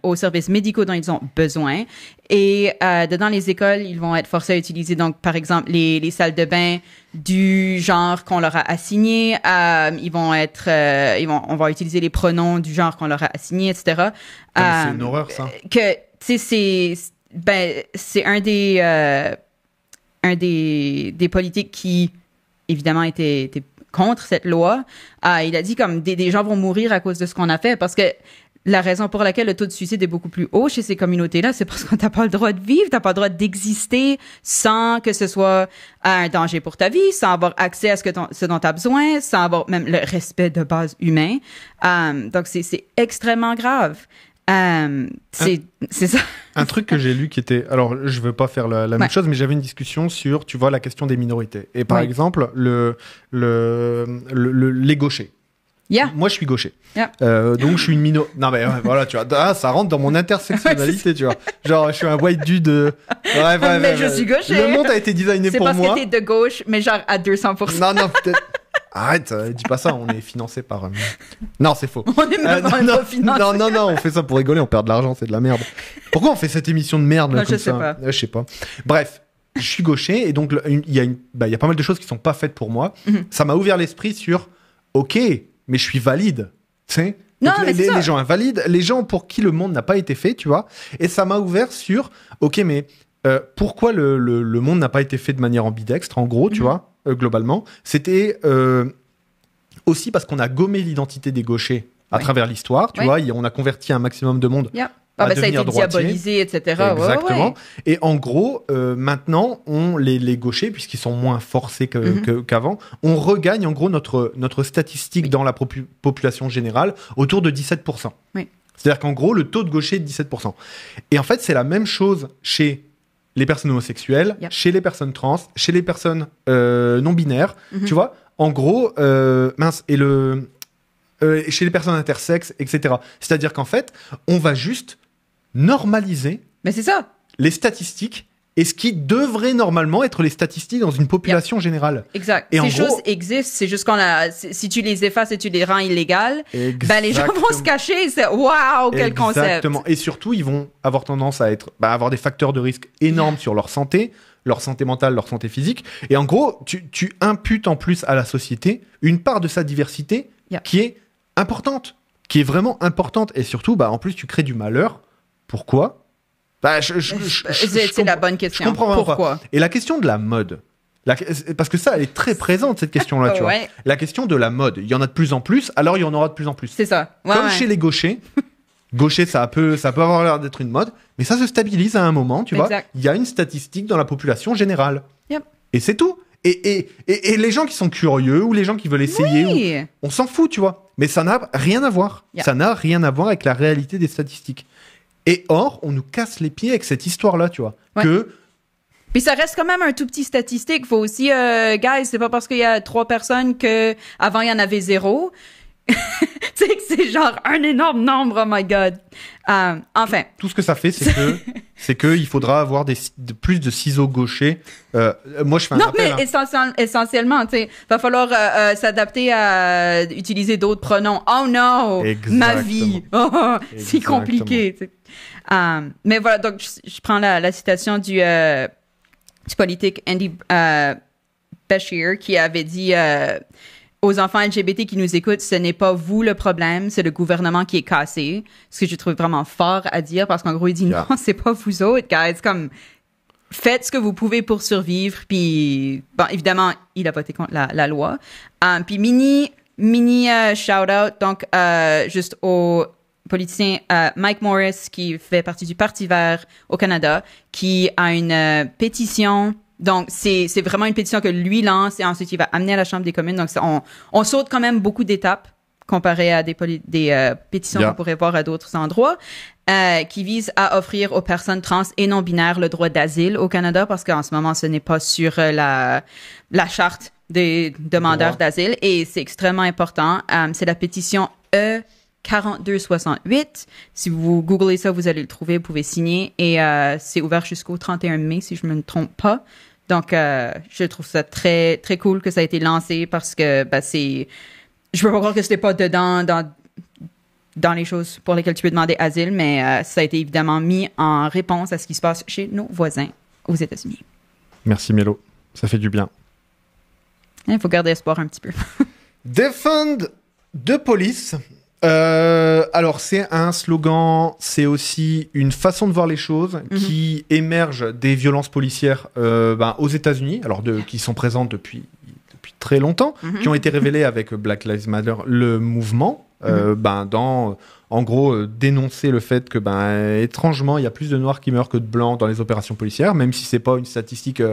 aux services médicaux dont ils ont besoin. Et dans les écoles, ils vont être forcés à utiliser, donc, par exemple, les salles de bain du genre qu'on leur a assigné. On va utiliser les pronoms du genre qu'on leur a assigné, etc. C'est une horreur, ça. C'est un des politiques qui, évidemment, était contre cette loi. Il a dit comme des gens vont mourir à cause de ce qu'on a fait, parce que la raison pour laquelle le taux de suicide est beaucoup plus haut chez ces communautés-là, c'est parce qu'on n'a pas le droit de vivre, t'as pas le droit d'exister sans que ce soit un danger pour ta vie, sans avoir accès à ce dont tu as besoin, sans avoir même le respect de base humain. Donc, c'est extrêmement grave. C'est ça. Un truc que j'ai lu qui était... Alors, je veux pas faire la même chose, mais j'avais une discussion sur, tu vois, la question des minorités. Et par exemple, les gauchers. Yeah. Moi, je suis gaucher. Yeah. Donc, je suis une Non, mais voilà, tu vois, ça rentre dans mon intersectionnalité, tu vois. Genre, je suis un white dude. Mais je suis gaucher. Le monde a été designé pour moi. C'est parce que t'es de gauche, mais genre à 200%. Non, peut-être... Arrête, dis pas ça, on est financé par... Non, c'est faux. On est même pas financé. Non, on fait ça pour rigoler, on perd de l'argent, c'est de la merde. Pourquoi on fait cette émission de merde non, comme ça? Je sais pas. Bref, je suis gaucher, et donc il y a pas mal de choses qui sont pas faites pour moi. Mm-hmm. Ça m'a ouvert l'esprit sur, ok, mais je suis valide, tu sais. Non, les gens invalides, les gens pour qui le monde n'a pas été fait, tu vois. Et ça m'a ouvert sur, ok, mais pourquoi le monde n'a pas été fait de manière ambidextre, en gros, tu vois, globalement. C'était aussi parce qu'on a gommé l'identité des gauchers à travers l'histoire, tu vois. On a converti un maximum de monde. Ça a été diabolisé, etc. Exactement. Et en gros, maintenant, les gauchers, puisqu'ils sont moins forcés qu'avant, on regagne en gros notre statistique dans la population générale autour de 17%. Oui. C'est-à-dire qu'en gros, le taux de gauchers est de 17%. Et en fait, c'est la même chose chez les personnes homosexuelles, chez les personnes trans, chez les personnes non-binaires, tu vois. En gros, chez les personnes intersexes, etc. C'est-à-dire qu'en fait, on va juste normaliser les statistiques et ce qui devrait normalement être les statistiques dans une population générale. Exact. Ces choses existent, c'est juste si tu les effaces et tu les rends illégales, les gens vont se cacher. C'est waouh, quel concept. Exactement. Et surtout, ils vont avoir tendance à avoir des facteurs de risque énormes sur leur santé mentale, leur santé physique. Et en gros, tu imputes en plus à la société une part de sa diversité qui est importante, qui est vraiment importante. Et surtout, en plus, tu crées du malheur. Pourquoi? C'est la bonne question. Je comprends pourquoi. Et la question de la mode, parce que ça, elle est très présente, cette question-là, tu vois. La question de la mode, il y en a de plus en plus, alors il y en aura de plus en plus. C'est ça. Comme chez les gauchers. Gaucher, ça peut avoir l'air d'être une mode, mais ça se stabilise à un moment, tu vois. Il y a une statistique dans la population générale. Et c'est tout. Et les gens qui sont curieux ou les gens qui veulent essayer, on s'en fout, tu vois. Mais ça n'a rien à voir. Ça n'a rien à voir avec la réalité des statistiques. Et or, on nous casse les pieds avec cette histoire-là, tu vois. Puis ça reste quand même un tout petit statistique. Faut aussi, guys, c'est pas parce qu'il y a 3 personnes que avant il y en avait 0. Tu sais que c'est genre un énorme nombre, oh my God. Enfin. Tout ce que ça fait, c'est que il faudra avoir plus de ciseaux gauchers. Moi, je fais un appel. Non, mais essentiellement, tu sais, va falloir s'adapter à utiliser d'autres pronoms. Oh non, ma vie. Oh, c'est compliqué. Tu sais. Mais voilà, donc je prends la citation du politique Andy Beshear qui avait dit aux enfants LGBT qui nous écoutent, ce n'est pas vous le problème, c'est le gouvernement qui est cassé. Ce que je trouve vraiment fort à dire parce qu'en gros, il dit non, c'est pas vous autres, guys. Comme, faites ce que vous pouvez pour survivre. Puis, bon, évidemment, il a voté contre la loi. Puis, mini shout-out, donc, juste au politicien Mike Morris, qui fait partie du Parti vert au Canada, qui a une pétition. Donc, c'est vraiment une pétition que lui lance et ensuite il va amener à la Chambre des communes. Donc, on saute quand même beaucoup d'étapes comparé à des pétitions qu'on pourrait voir à d'autres endroits, qui visent à offrir aux personnes trans et non-binaires le droit d'asile au Canada parce qu'en ce moment, ce n'est pas sur la charte des demandeurs d'asile et c'est extrêmement important. C'est la pétition E4268. Si vous googlez ça, vous allez le trouver, vous pouvez signer et c'est ouvert jusqu'au 31 mai, si je ne me trompe pas. Donc, je trouve ça très, très cool que ça a été lancé parce que c'est je peux pas croire que c'était pas dedans dans les choses pour lesquelles tu peux demander asile, mais ça a été évidemment mis en réponse à ce qui se passe chez nos voisins aux États-Unis. Merci Mélo, ça fait du bien. Il faut garder espoir un petit peu. Defund the police. Alors c'est un slogan, c'est aussi une façon de voir les choses qui émerge des violences policières aux États-Unis, alors qui sont présentes depuis très longtemps, qui ont été révélées avec Black Lives Matter, le mouvement, en gros dénoncer le fait que étrangement il y a plus de noirs qui meurent que de blancs dans les opérations policières, même si c'est pas une statistique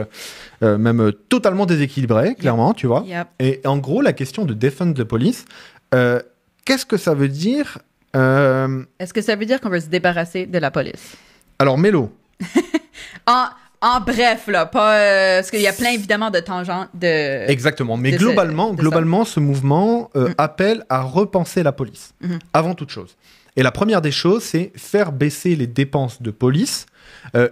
même totalement déséquilibrée, clairement, tu vois. Et en gros la question de defund the police, qu'est-ce que ça veut dire Est-ce que ça veut dire qu'on veut se débarrasser de la police? Alors, Mélo. en bref, là, pas parce qu'il y a plein évidemment de tangentes de. Exactement, mais globalement, ce mouvement appelle à repenser la police avant toute chose. Et la première des choses, c'est faire baisser les dépenses de police.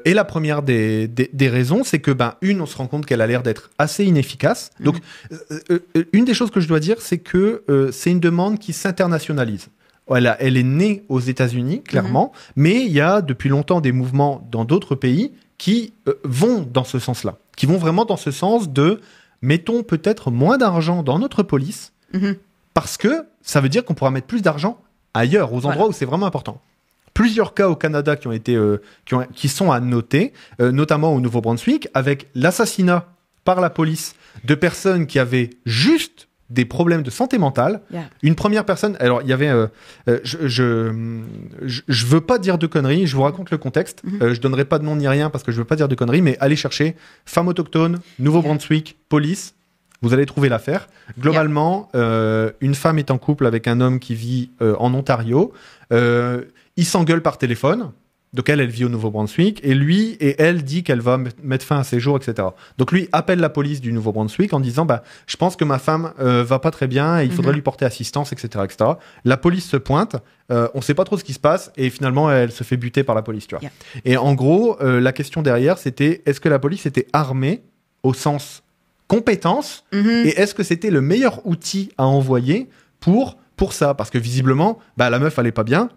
Et la première des raisons, c'est que on se rend compte qu'elle a l'air d'être assez inefficace. Donc, une des choses que je dois dire, c'est que c'est une demande qui s'internationalise. Elle est née aux États-Unis, clairement, mais il y a depuis longtemps des mouvements dans d'autres pays qui vont dans ce sens-là, qui vont vraiment dans ce sens de mettons peut-être moins d'argent dans notre police, parce que ça veut dire qu'on pourra mettre plus d'argent ailleurs, aux endroits où c'est vraiment important. Plusieurs cas au Canada qui sont à noter, notamment au Nouveau-Brunswick, avec l'assassinat par la police de personnes qui avaient juste des problèmes de santé mentale. Une première personne, alors il y avait, je veux pas dire de conneries, je vous raconte le contexte, je donnerai pas de nom ni rien parce que je veux pas dire de conneries, mais allez chercher femme autochtone, Nouveau-Brunswick, police, vous allez trouver l'affaire. Globalement, une femme est en couple avec un homme qui vit en Ontario, ils s'engueulent par téléphone. Donc elle vit au Nouveau-Brunswick et elle dit qu'elle va mettre fin à ses jours, etc. Donc lui appelle la police du Nouveau-Brunswick en disant je pense que ma femme va pas très bien et il faudrait lui porter assistance, etc., etc. La police se pointe, on sait pas trop ce qui se passe et finalement elle se fait buter par la police, tu vois. Et en gros la question derrière c'était est-ce que la police était armée au sens compétence et est-ce que c'était le meilleur outil à envoyer pour ça, parce que visiblement la meuf allait pas bien.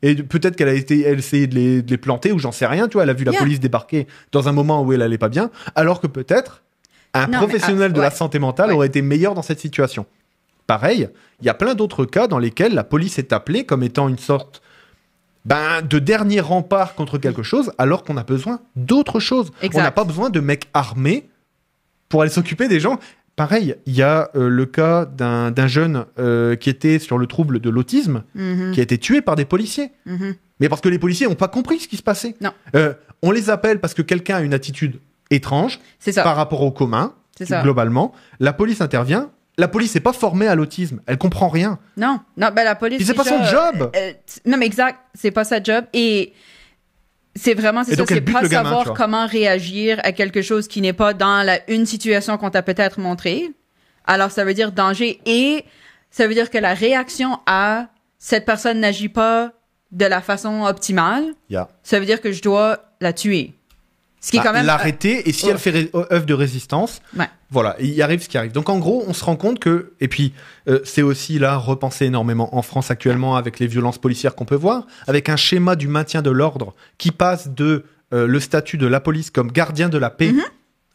Et peut-être qu'elle essayé de les planter, ou j'en sais rien, tu vois, elle a vu la police débarquer dans un moment où elle allait pas bien, alors que peut-être un professionnel de la santé mentale aurait été meilleur dans cette situation. Pareil, il y a plein d'autres cas dans lesquels la police est appelée comme étant une sorte de dernier rempart contre quelque chose, alors qu'on a besoin d'autre chose. On n'a pas besoin de mecs armés pour aller s'occuper des gens. Pareil, il y a le cas d'un jeune qui était sur le trouble de l'autisme, qui a été tué par des policiers. Mais parce que les policiers n'ont pas compris ce qui se passait. Non. On les appelle parce que quelqu'un a une attitude étrange par rapport au commun, globalement. La police intervient. La police n'est pas formée à l'autisme. Elle comprend rien. Non, la police... Puis c'est pas son job. Non, mais exact, c'est pas sa job. Et... c'est vraiment, c'est pas savoir comment réagir à quelque chose qui n'est pas dans une situation qu'on t'a peut-être montrée. Alors, ça veut dire danger et ça veut dire que la réaction à cette personne n'agit pas de la façon optimale. Ça veut dire que je dois la tuer. Ce qui est quand même... l'arrêter et si elle fait œuvre de résistance, voilà, il arrive ce qui arrive. Donc en gros, on se rend compte que, et puis c'est aussi là repensé énormément en France actuellement avec les violences policières qu'on peut voir, avec un schéma du maintien de l'ordre qui passe de le statut de la police comme gardien de la paix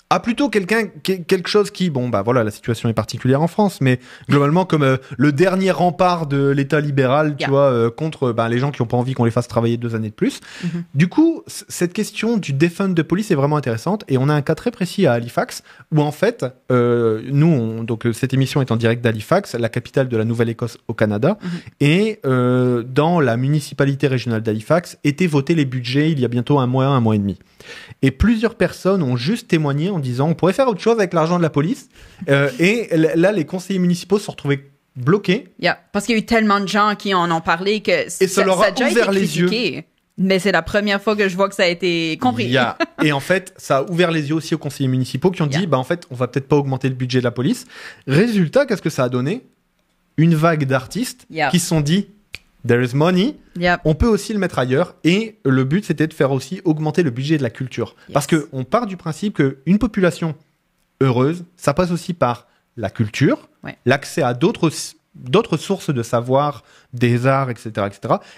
à plutôt quelque chose qui, la situation est particulière en France, mais globalement comme le dernier rempart de l'État libéral, tu vois, contre les gens qui n'ont pas envie qu'on les fasse travailler 2 années de plus. Du coup, cette question du defund de police est vraiment intéressante, et on a un cas très précis à Halifax, où en fait, donc cette émission est en direct d'Halifax, la capitale de la Nouvelle-Écosse au Canada, et dans la municipalité régionale d'Halifax, étaient votés les budgets il y a bientôt un mois et demi. Et plusieurs personnes ont juste témoigné en disant on pourrait faire autre chose avec l'argent de la police. Et là, les conseillers municipaux se sont retrouvés bloqués. Parce qu'il y a eu tellement de gens qui en ont parlé que ça leur a ouvert les yeux. Mais c'est la première fois que je vois que ça a été compris. Et en fait, ça a ouvert les yeux aussi aux conseillers municipaux qui ont dit en fait, on va peut-être pas augmenter le budget de la police. Résultat, qu'est-ce que ça a donné? Une vague d'artistes qui se sont dit there is money, on peut aussi le mettre ailleurs. Et le but, c'était de faire aussi augmenter le budget de la culture. Parce qu'on part du principe qu'une population heureuse, ça passe aussi par la culture, l'accès à d'autres d'autres sources de savoir, des arts, etc.,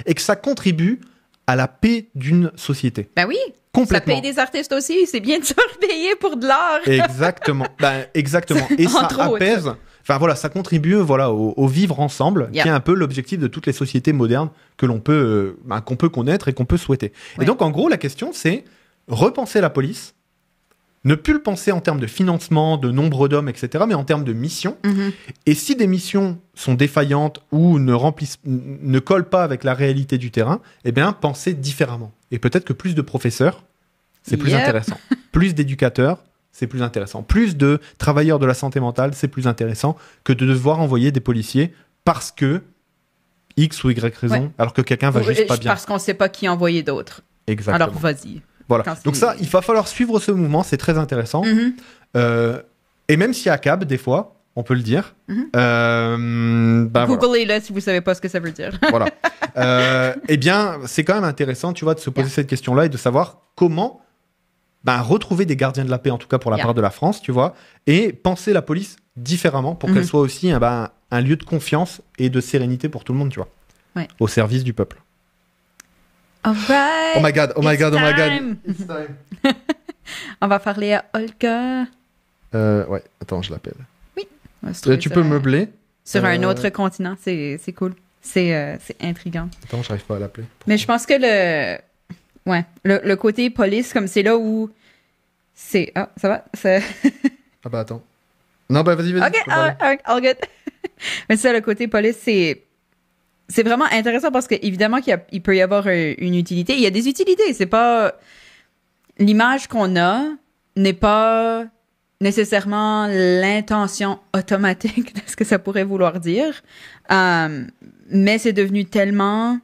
et que ça contribue à la paix d'une société. Ben oui, complètement. Ça paye des artistes aussi, c'est bien de se repayer pour de l'art. Exactement, exactement. Et ça apaise, enfin voilà, ça contribue au vivre ensemble, qui est un peu l'objectif de toutes les sociétés modernes que l'on peut, qu'on peut connaître et qu'on peut souhaiter. Ouais. Et donc en gros, la question c'est repenser la police, ne plus le penser en termes de financement, de nombre d'hommes, etc., mais en termes de mission. Et si des missions sont défaillantes ou ne collent pas avec la réalité du terrain, eh bien, penser différemment. Et peut-être que plus de professeurs, c'est plus intéressant. Plus d'éducateurs, c'est plus intéressant. Plus de travailleurs de la santé mentale, c'est plus intéressant que de devoir envoyer des policiers parce que X ou Y raison, alors que quelqu'un va juste pas bien. Parce qu'on ne sait pas qui envoyer d'autres. Exactement. Alors, vas-y. Voilà. Donc ça, il va falloir suivre ce mouvement, c'est très intéressant. Et même s'il y a CAB, des fois, on peut le dire. Googlez-le si vous ne savez pas ce que ça veut dire. Voilà. Eh bien, c'est quand même intéressant, tu vois, de se poser cette question-là et de savoir comment retrouver des gardiens de la paix, en tout cas pour la part de la France, tu vois, et penser la police différemment pour qu'elle soit aussi un lieu de confiance et de sérénité pour tout le monde, tu vois, au service du peuple. All right. Oh my god. It's time. On va parler à Olga. Ouais, attends, je l'appelle. Oui. Tu peux meubler. Sur un autre continent, c'est cool. C'est intriguant. Attends, j'arrive pas à l'appeler. Mais je pense que le côté police, comme c'est là où c'est... Ah, ça va? Ah bah attends. Non, vas-y. OK, all good. Mais ça, le côté police, c'est vraiment intéressant parce qu'évidemment qu'il peut y avoir une utilité. Il y a des utilités. C'est pas... L'image qu'on a n'est pas nécessairement l'intention automatique de ce que ça pourrait vouloir dire. Mais c'est devenu tellement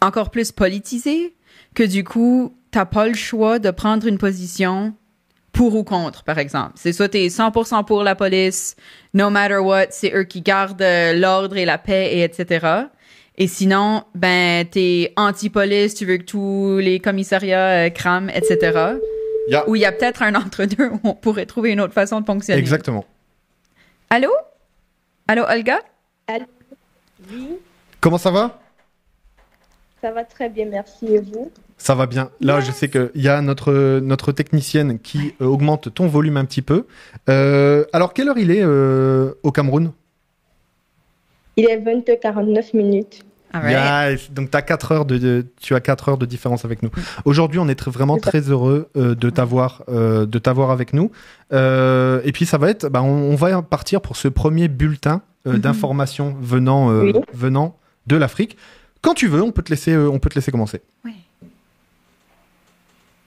encore plus politisé que du coup, t'as pas le choix de prendre une position pour ou contre, par exemple. C'est soit t'es 100% pour la police, no matter what, c'est eux qui gardent l'ordre et la paix, et etc. Et sinon, t'es anti-police, tu veux que tous les commissariats crament, etc. Ou il y a peut-être un entre-deux où on pourrait trouver une autre façon de fonctionner. Exactement. Allô, Olga? Allô? Oui. Comment ça va? Ça va très bien, merci. Et vous? Ça va bien. Là, je sais qu'il y a notre technicienne qui augmente ton volume un petit peu. Alors, quelle heure il est au Cameroun? Il est 20h49. Yes. Donc, tu as 4 heures de différence avec nous. Aujourd'hui, on est vraiment très heureux de t'avoir avec nous. Et puis, ça va être... on va partir pour ce premier bulletin d'informations venant de l'Afrique. Quand tu veux, on peut te laisser commencer. Oui.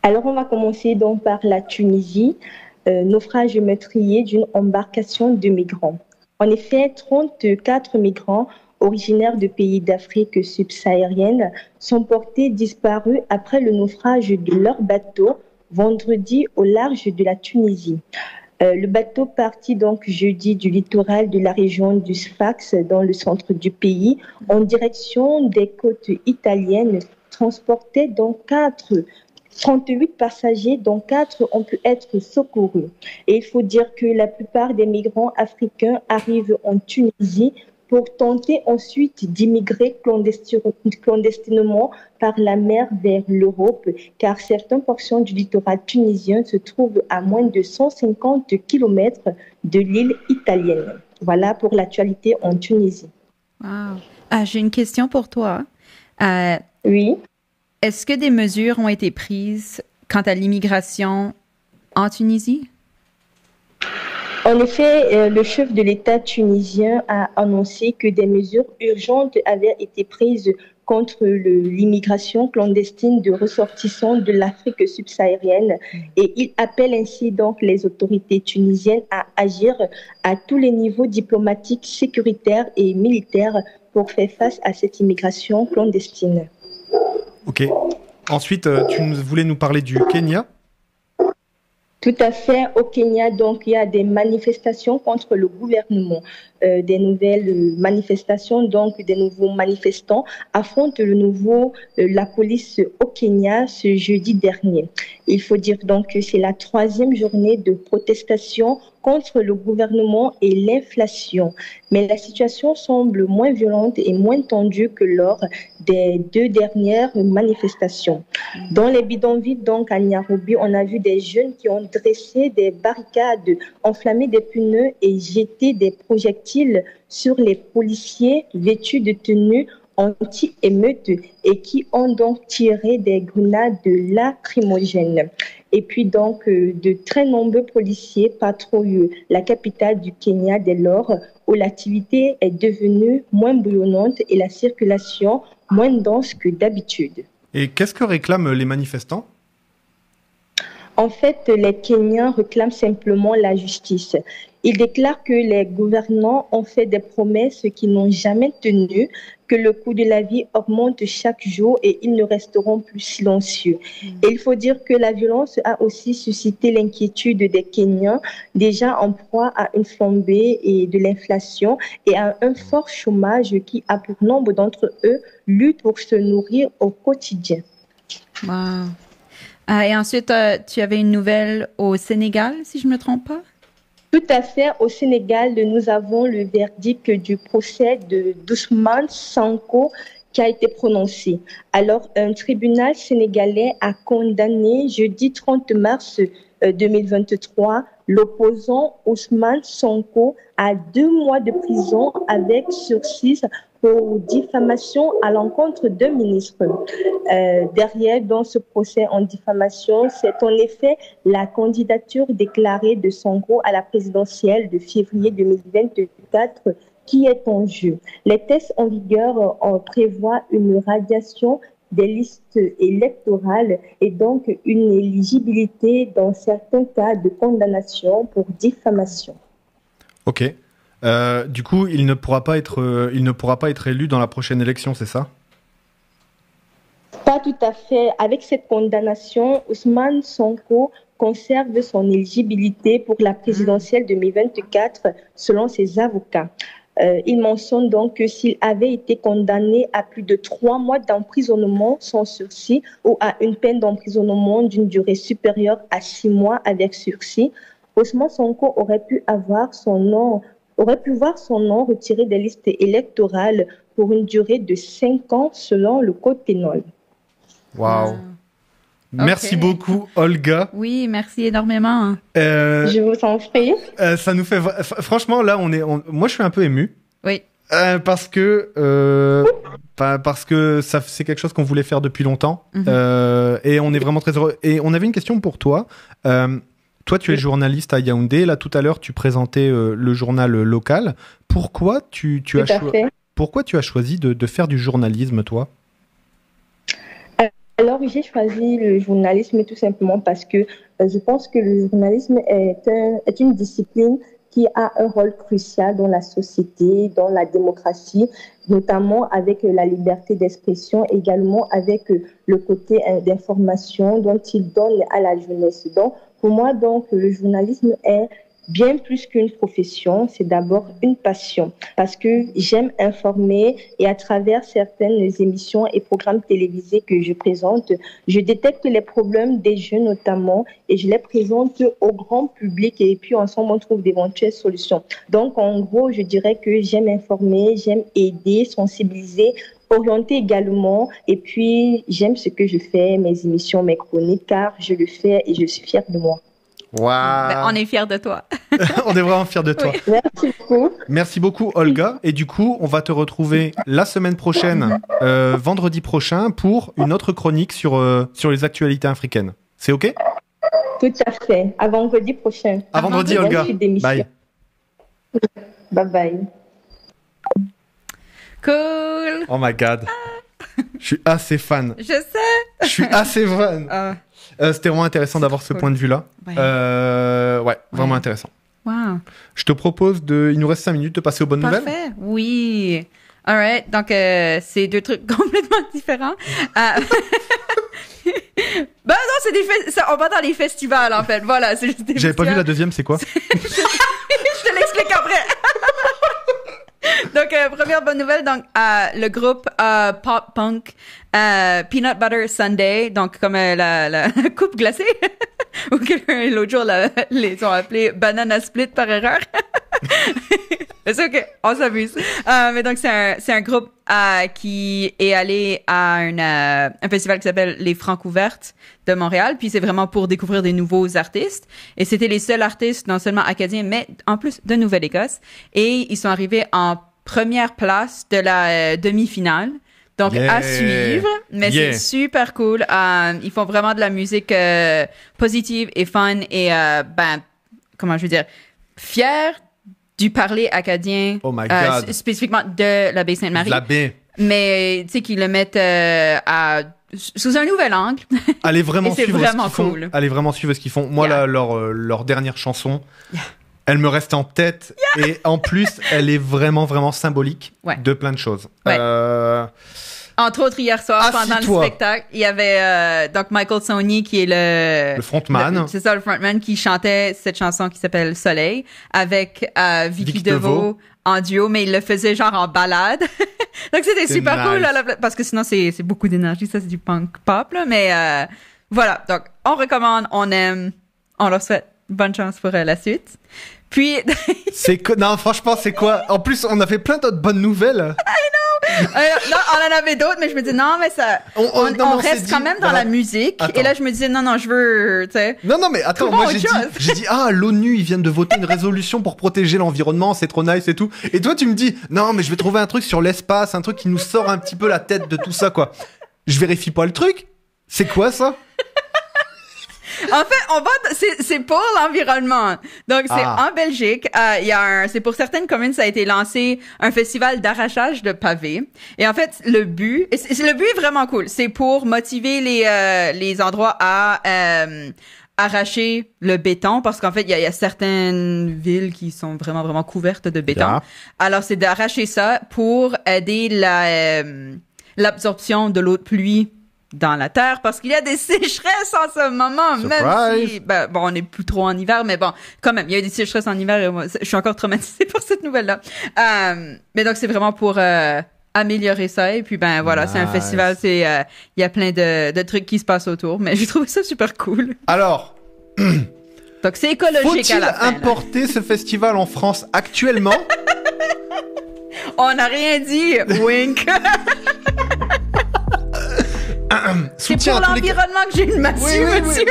Alors, on va commencer donc par la Tunisie, naufrage meurtrier d'une embarcation de migrants. En effet, 34 migrants originaires de pays d'Afrique subsaharienne sont portés disparus après le naufrage de leur bateau vendredi au large de la Tunisie. Le bateau partit donc jeudi du littoral de la région du Sfax dans le centre du pays en direction des côtes italiennes, transportait donc 38 passagers, dont 4 ont pu être secourus. Et il faut dire que la plupart des migrants africains arrivent en Tunisie pour tenter ensuite d'immigrer clandestinement par la mer vers l'Europe, car certaines portions du littoral tunisien se trouvent à moins de 150 km de l'île italienne. Voilà pour l'actualité en Tunisie. Wow. J'ai une question pour toi. Oui. Est-ce que des mesures ont été prises quant à l'immigration en Tunisie? En effet, le chef de l'État tunisien a annoncé que des mesures urgentes avaient été prises contre l'immigration clandestine de ressortissants de l'Afrique subsaharienne et il appelle ainsi donc les autorités tunisiennes à agir à tous les niveaux diplomatiques, sécuritaires et militaires pour faire face à cette immigration clandestine. Ok. Ensuite, tu voulais nous parler du Kenya? Tout à fait. Au Kenya, donc, il y a des manifestations contre le gouvernement. Des nouvelles manifestations, donc des nouveaux manifestants affrontent la police au Kenya ce jeudi dernier. Il faut dire donc que c'est la 3e journée de protestation contre le gouvernement et l'inflation. Mais la situation semble moins violente et moins tendue que lors des 2 dernières manifestations. Dans les bidonvilles, donc à Nairobi, on a vu des jeunes qui ont dressé des barricades, enflammé des pneus et jeté des projectiles sur les policiers vêtus de tenues anti-émeute et qui ont donc tiré des grenades lacrymogènes. Et puis donc, de très nombreux policiers patrouillent la capitale du Kenya dès lors où l'activité est devenue moins bouillonnante et la circulation moins dense que d'habitude. Et qu'est-ce que réclament les manifestants ? En fait, les Kenyans réclament simplement la justice. Ils déclarent que les gouvernants ont fait des promesses qu'ils n'ont jamais tenues, que le coût de la vie augmente chaque jour et ils ne resteront plus silencieux. Et il faut dire que la violence a aussi suscité l'inquiétude des Kenyans, déjà en proie à une flambée et de l'inflation et à un fort chômage qui a pour nombre d'entre eux luttent pour se nourrir au quotidien. Wow. Et ensuite, tu avais une nouvelle au Sénégal, si je ne me trompe pas? Tout à fait. Au Sénégal, nous avons le verdict du procès d'Ousmane Sonko qui a été prononcé. Alors, un tribunal sénégalais a condamné jeudi 30 mars 2023 l'opposant Ousmane Sonko à 2 mois de prison avec sursis pour diffamation à l'encontre d'un ministre. Derrière, dans ce procès en diffamation, c'est en effet la candidature déclarée de Sonko à la présidentielle de février 2024 qui est en jeu. Les tests en vigueur prévoient une radiation des listes électorales et donc une éligibilité dans certains cas de condamnation pour diffamation. Ok. Du coup, il ne pourra pas être élu dans la prochaine élection, c'est ça ? Pas tout à fait. Avec cette condamnation, Ousmane Sonko conserve son éligibilité pour la présidentielle 2024 selon ses avocats. Il mentionne donc que s'il avait été condamné à plus de 3 mois d'emprisonnement sans sursis ou à une peine d'emprisonnement d'une durée supérieure à 6 mois avec sursis, Ousmane Sonko aurait pu voir son nom retiré des listes électorales pour une durée de 5 ans selon le code pénal. Waouh. Merci beaucoup, Olga. Oui, merci énormément. Je vous en prie. Ça nous fait... Franchement, là, moi, je suis un peu ému. Oui. Parce que c'est quelque chose qu'on voulait faire depuis longtemps. Et on est vraiment très heureux. Et on avait une question pour toi. Toi, tu es journaliste à Yaoundé. Là, tout à l'heure, tu présentais le journal local. Pourquoi tu as choisi de faire du journalisme, toi ? Alors, j'ai choisi le journalisme tout simplement parce que je pense que le journalisme est une discipline qui a un rôle crucial dans la société, dans la démocratie, notamment avec la liberté d'expression, également avec le côté d'information dont il donne à la jeunesse. Donc, pour moi, donc, le journalisme est bien plus qu'une profession, c'est d'abord une passion parce que j'aime informer et à travers certaines émissions et programmes télévisés que je présente, je détecte les problèmes des jeunes notamment et je les présente au grand public et puis ensemble on trouve d'éventuelles solutions. Donc en gros, je dirais que j'aime informer, j'aime aider, sensibiliser, orienter également et puis j'aime ce que je fais, mes émissions, mes chroniques car je le fais et je suis fière de moi. Wow. Ben, on est fiers de toi. On est vraiment fiers de toi. Oui. Merci beaucoup. Merci beaucoup, Olga. Et du coup, on va te retrouver la semaine prochaine, vendredi prochain, pour une autre chronique sur les actualités africaines. C'est OK ? Tout à fait. À vendredi prochain. À vendredi, Olga. Bye. Bye bye. Cool. Oh my God. Je suis assez fan. Je sais. Je suis assez fan. C'était vraiment intéressant d'avoir ce point de vue-là. Ouais, vraiment intéressant. Wow. Je te propose il nous reste 5 minutes de passer aux bonnes nouvelles. Parfait. Oui. All right. Donc, c'est 2 trucs complètement différents. Ben non, on va dans les festivals, en fait. Voilà, c'est juste des J'avais pas vu la deuxième, c'est quoi? Je te l'explique après. Donc, première bonne nouvelle, donc, le groupe pop-punk Peanut Butter Sundae, donc comme la coupe glacée, ou que l'autre jour, les ont appelé Banana Split par erreur. C'est OK, on s'amuse. Mais donc, c'est un groupe qui est allé à un festival qui s'appelle Les Francouvertes de Montréal, puis c'est vraiment pour découvrir des nouveaux artistes. Et c'était les seuls artistes, non seulement acadiens, mais en plus de Nouvelle-Écosse. Et ils sont arrivés en première place de la demi-finale. Donc, à suivre, mais c'est super cool. Ils font vraiment de la musique positive et fun et, comment je veux dire, fiers du parler acadien, spécifiquement de la baie Sainte-Marie. La baie. Mais, tu sais, qu'ils le mettent sous un nouvel angle. Allez vraiment suivre vraiment ce qu'ils font. Allez vraiment suivre ce qu'ils font. Moi, leur dernière chanson, elle me reste en tête. Et en plus, elle est vraiment, vraiment symbolique de plein de choses. Entre autres, hier soir, pendant le spectacle, il y avait donc Michael Sony, qui est le frontman. C'est ça, le frontman, qui chantait cette chanson qui s'appelle Soleil avec Vicky Deveau en duo, mais il le faisait genre en balade. Donc, c'était super cool, parce que sinon, c'est beaucoup d'énergie. Ça, c'est du punk pop, là. Mais voilà, donc, on recommande, on aime, on leur souhaite bonne chance pour la suite. Puis... Non, franchement, c'est quoi? En plus, on a fait plein d'autres bonnes nouvelles. Non, on en avait d'autres, mais je me dis non, mais ça, on reste quand même dans la musique. Attends. Et là, je me disais non, je veux, tu sais. Non, mais attends, moi j'ai dit l'ONU, ils viennent de voter une résolution pour protéger l'environnement, c'est trop nice et tout. Et toi, tu me dis non, mais je vais trouver un truc sur l'espace, un truc qui nous sort un petit peu la tête de tout ça, quoi. Je vérifie pas le truc. C'est quoi ça? En fait, c'est pour l'environnement. Donc, c'est en Belgique. C'est pour certaines communes, ça a été lancé un festival d'arrachage de pavés. Et en fait, le but est vraiment cool. C'est pour motiver les endroits à arracher le béton, parce qu'en fait, il y a certaines villes qui sont vraiment, vraiment couvertes de béton. Yeah. Alors, c'est d'arracher ça pour aider l'absorption de l'eau de pluie dans la terre, parce qu'il y a des sécheresses en ce moment. Surprise. Même si, on n'est plus trop en hiver, mais bon, quand même, il y a des sécheresses en hiver et moi, je suis encore traumatisée par cette nouvelle-là. Mais donc, c'est vraiment pour améliorer ça. Et puis, voilà, nice. C'est un festival, il y a plein de trucs qui se passent autour, mais j'ai trouvé ça super cool. Alors, donc, c'est écologique à la fin. Faut-il importer ce festival en France actuellement? On n'a rien dit, wink. C'est pour l'environnement que j'ai une massue, monsieur.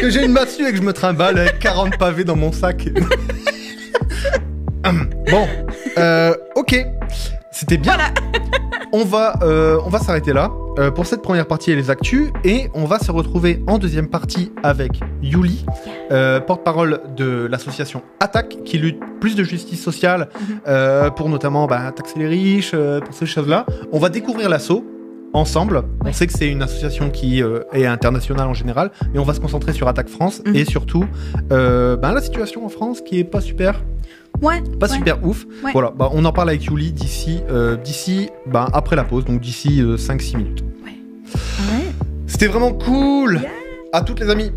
Que j'ai une massue et que je me trimballe avec 40 pavés dans mon sac. Bon, ok. C'était bien. Voilà. On va s'arrêter là pour cette première partie et les actus. Et on va se retrouver en deuxième partie avec Yuli, porte-parole de l'association Attaque, qui lutte plus de justice sociale pour notamment taxer les riches, pour ces choses-là. On va découvrir l'asso ensemble. On sait que c'est une association qui est internationale en général, mais on va se concentrer sur Attaque France et surtout la situation en France qui est pas super. Super ouf. Ouais. Voilà, on en parle avec Yuli d'ici après la pause, donc d'ici 5-6 minutes. C'était vraiment cool. À toutes les amies.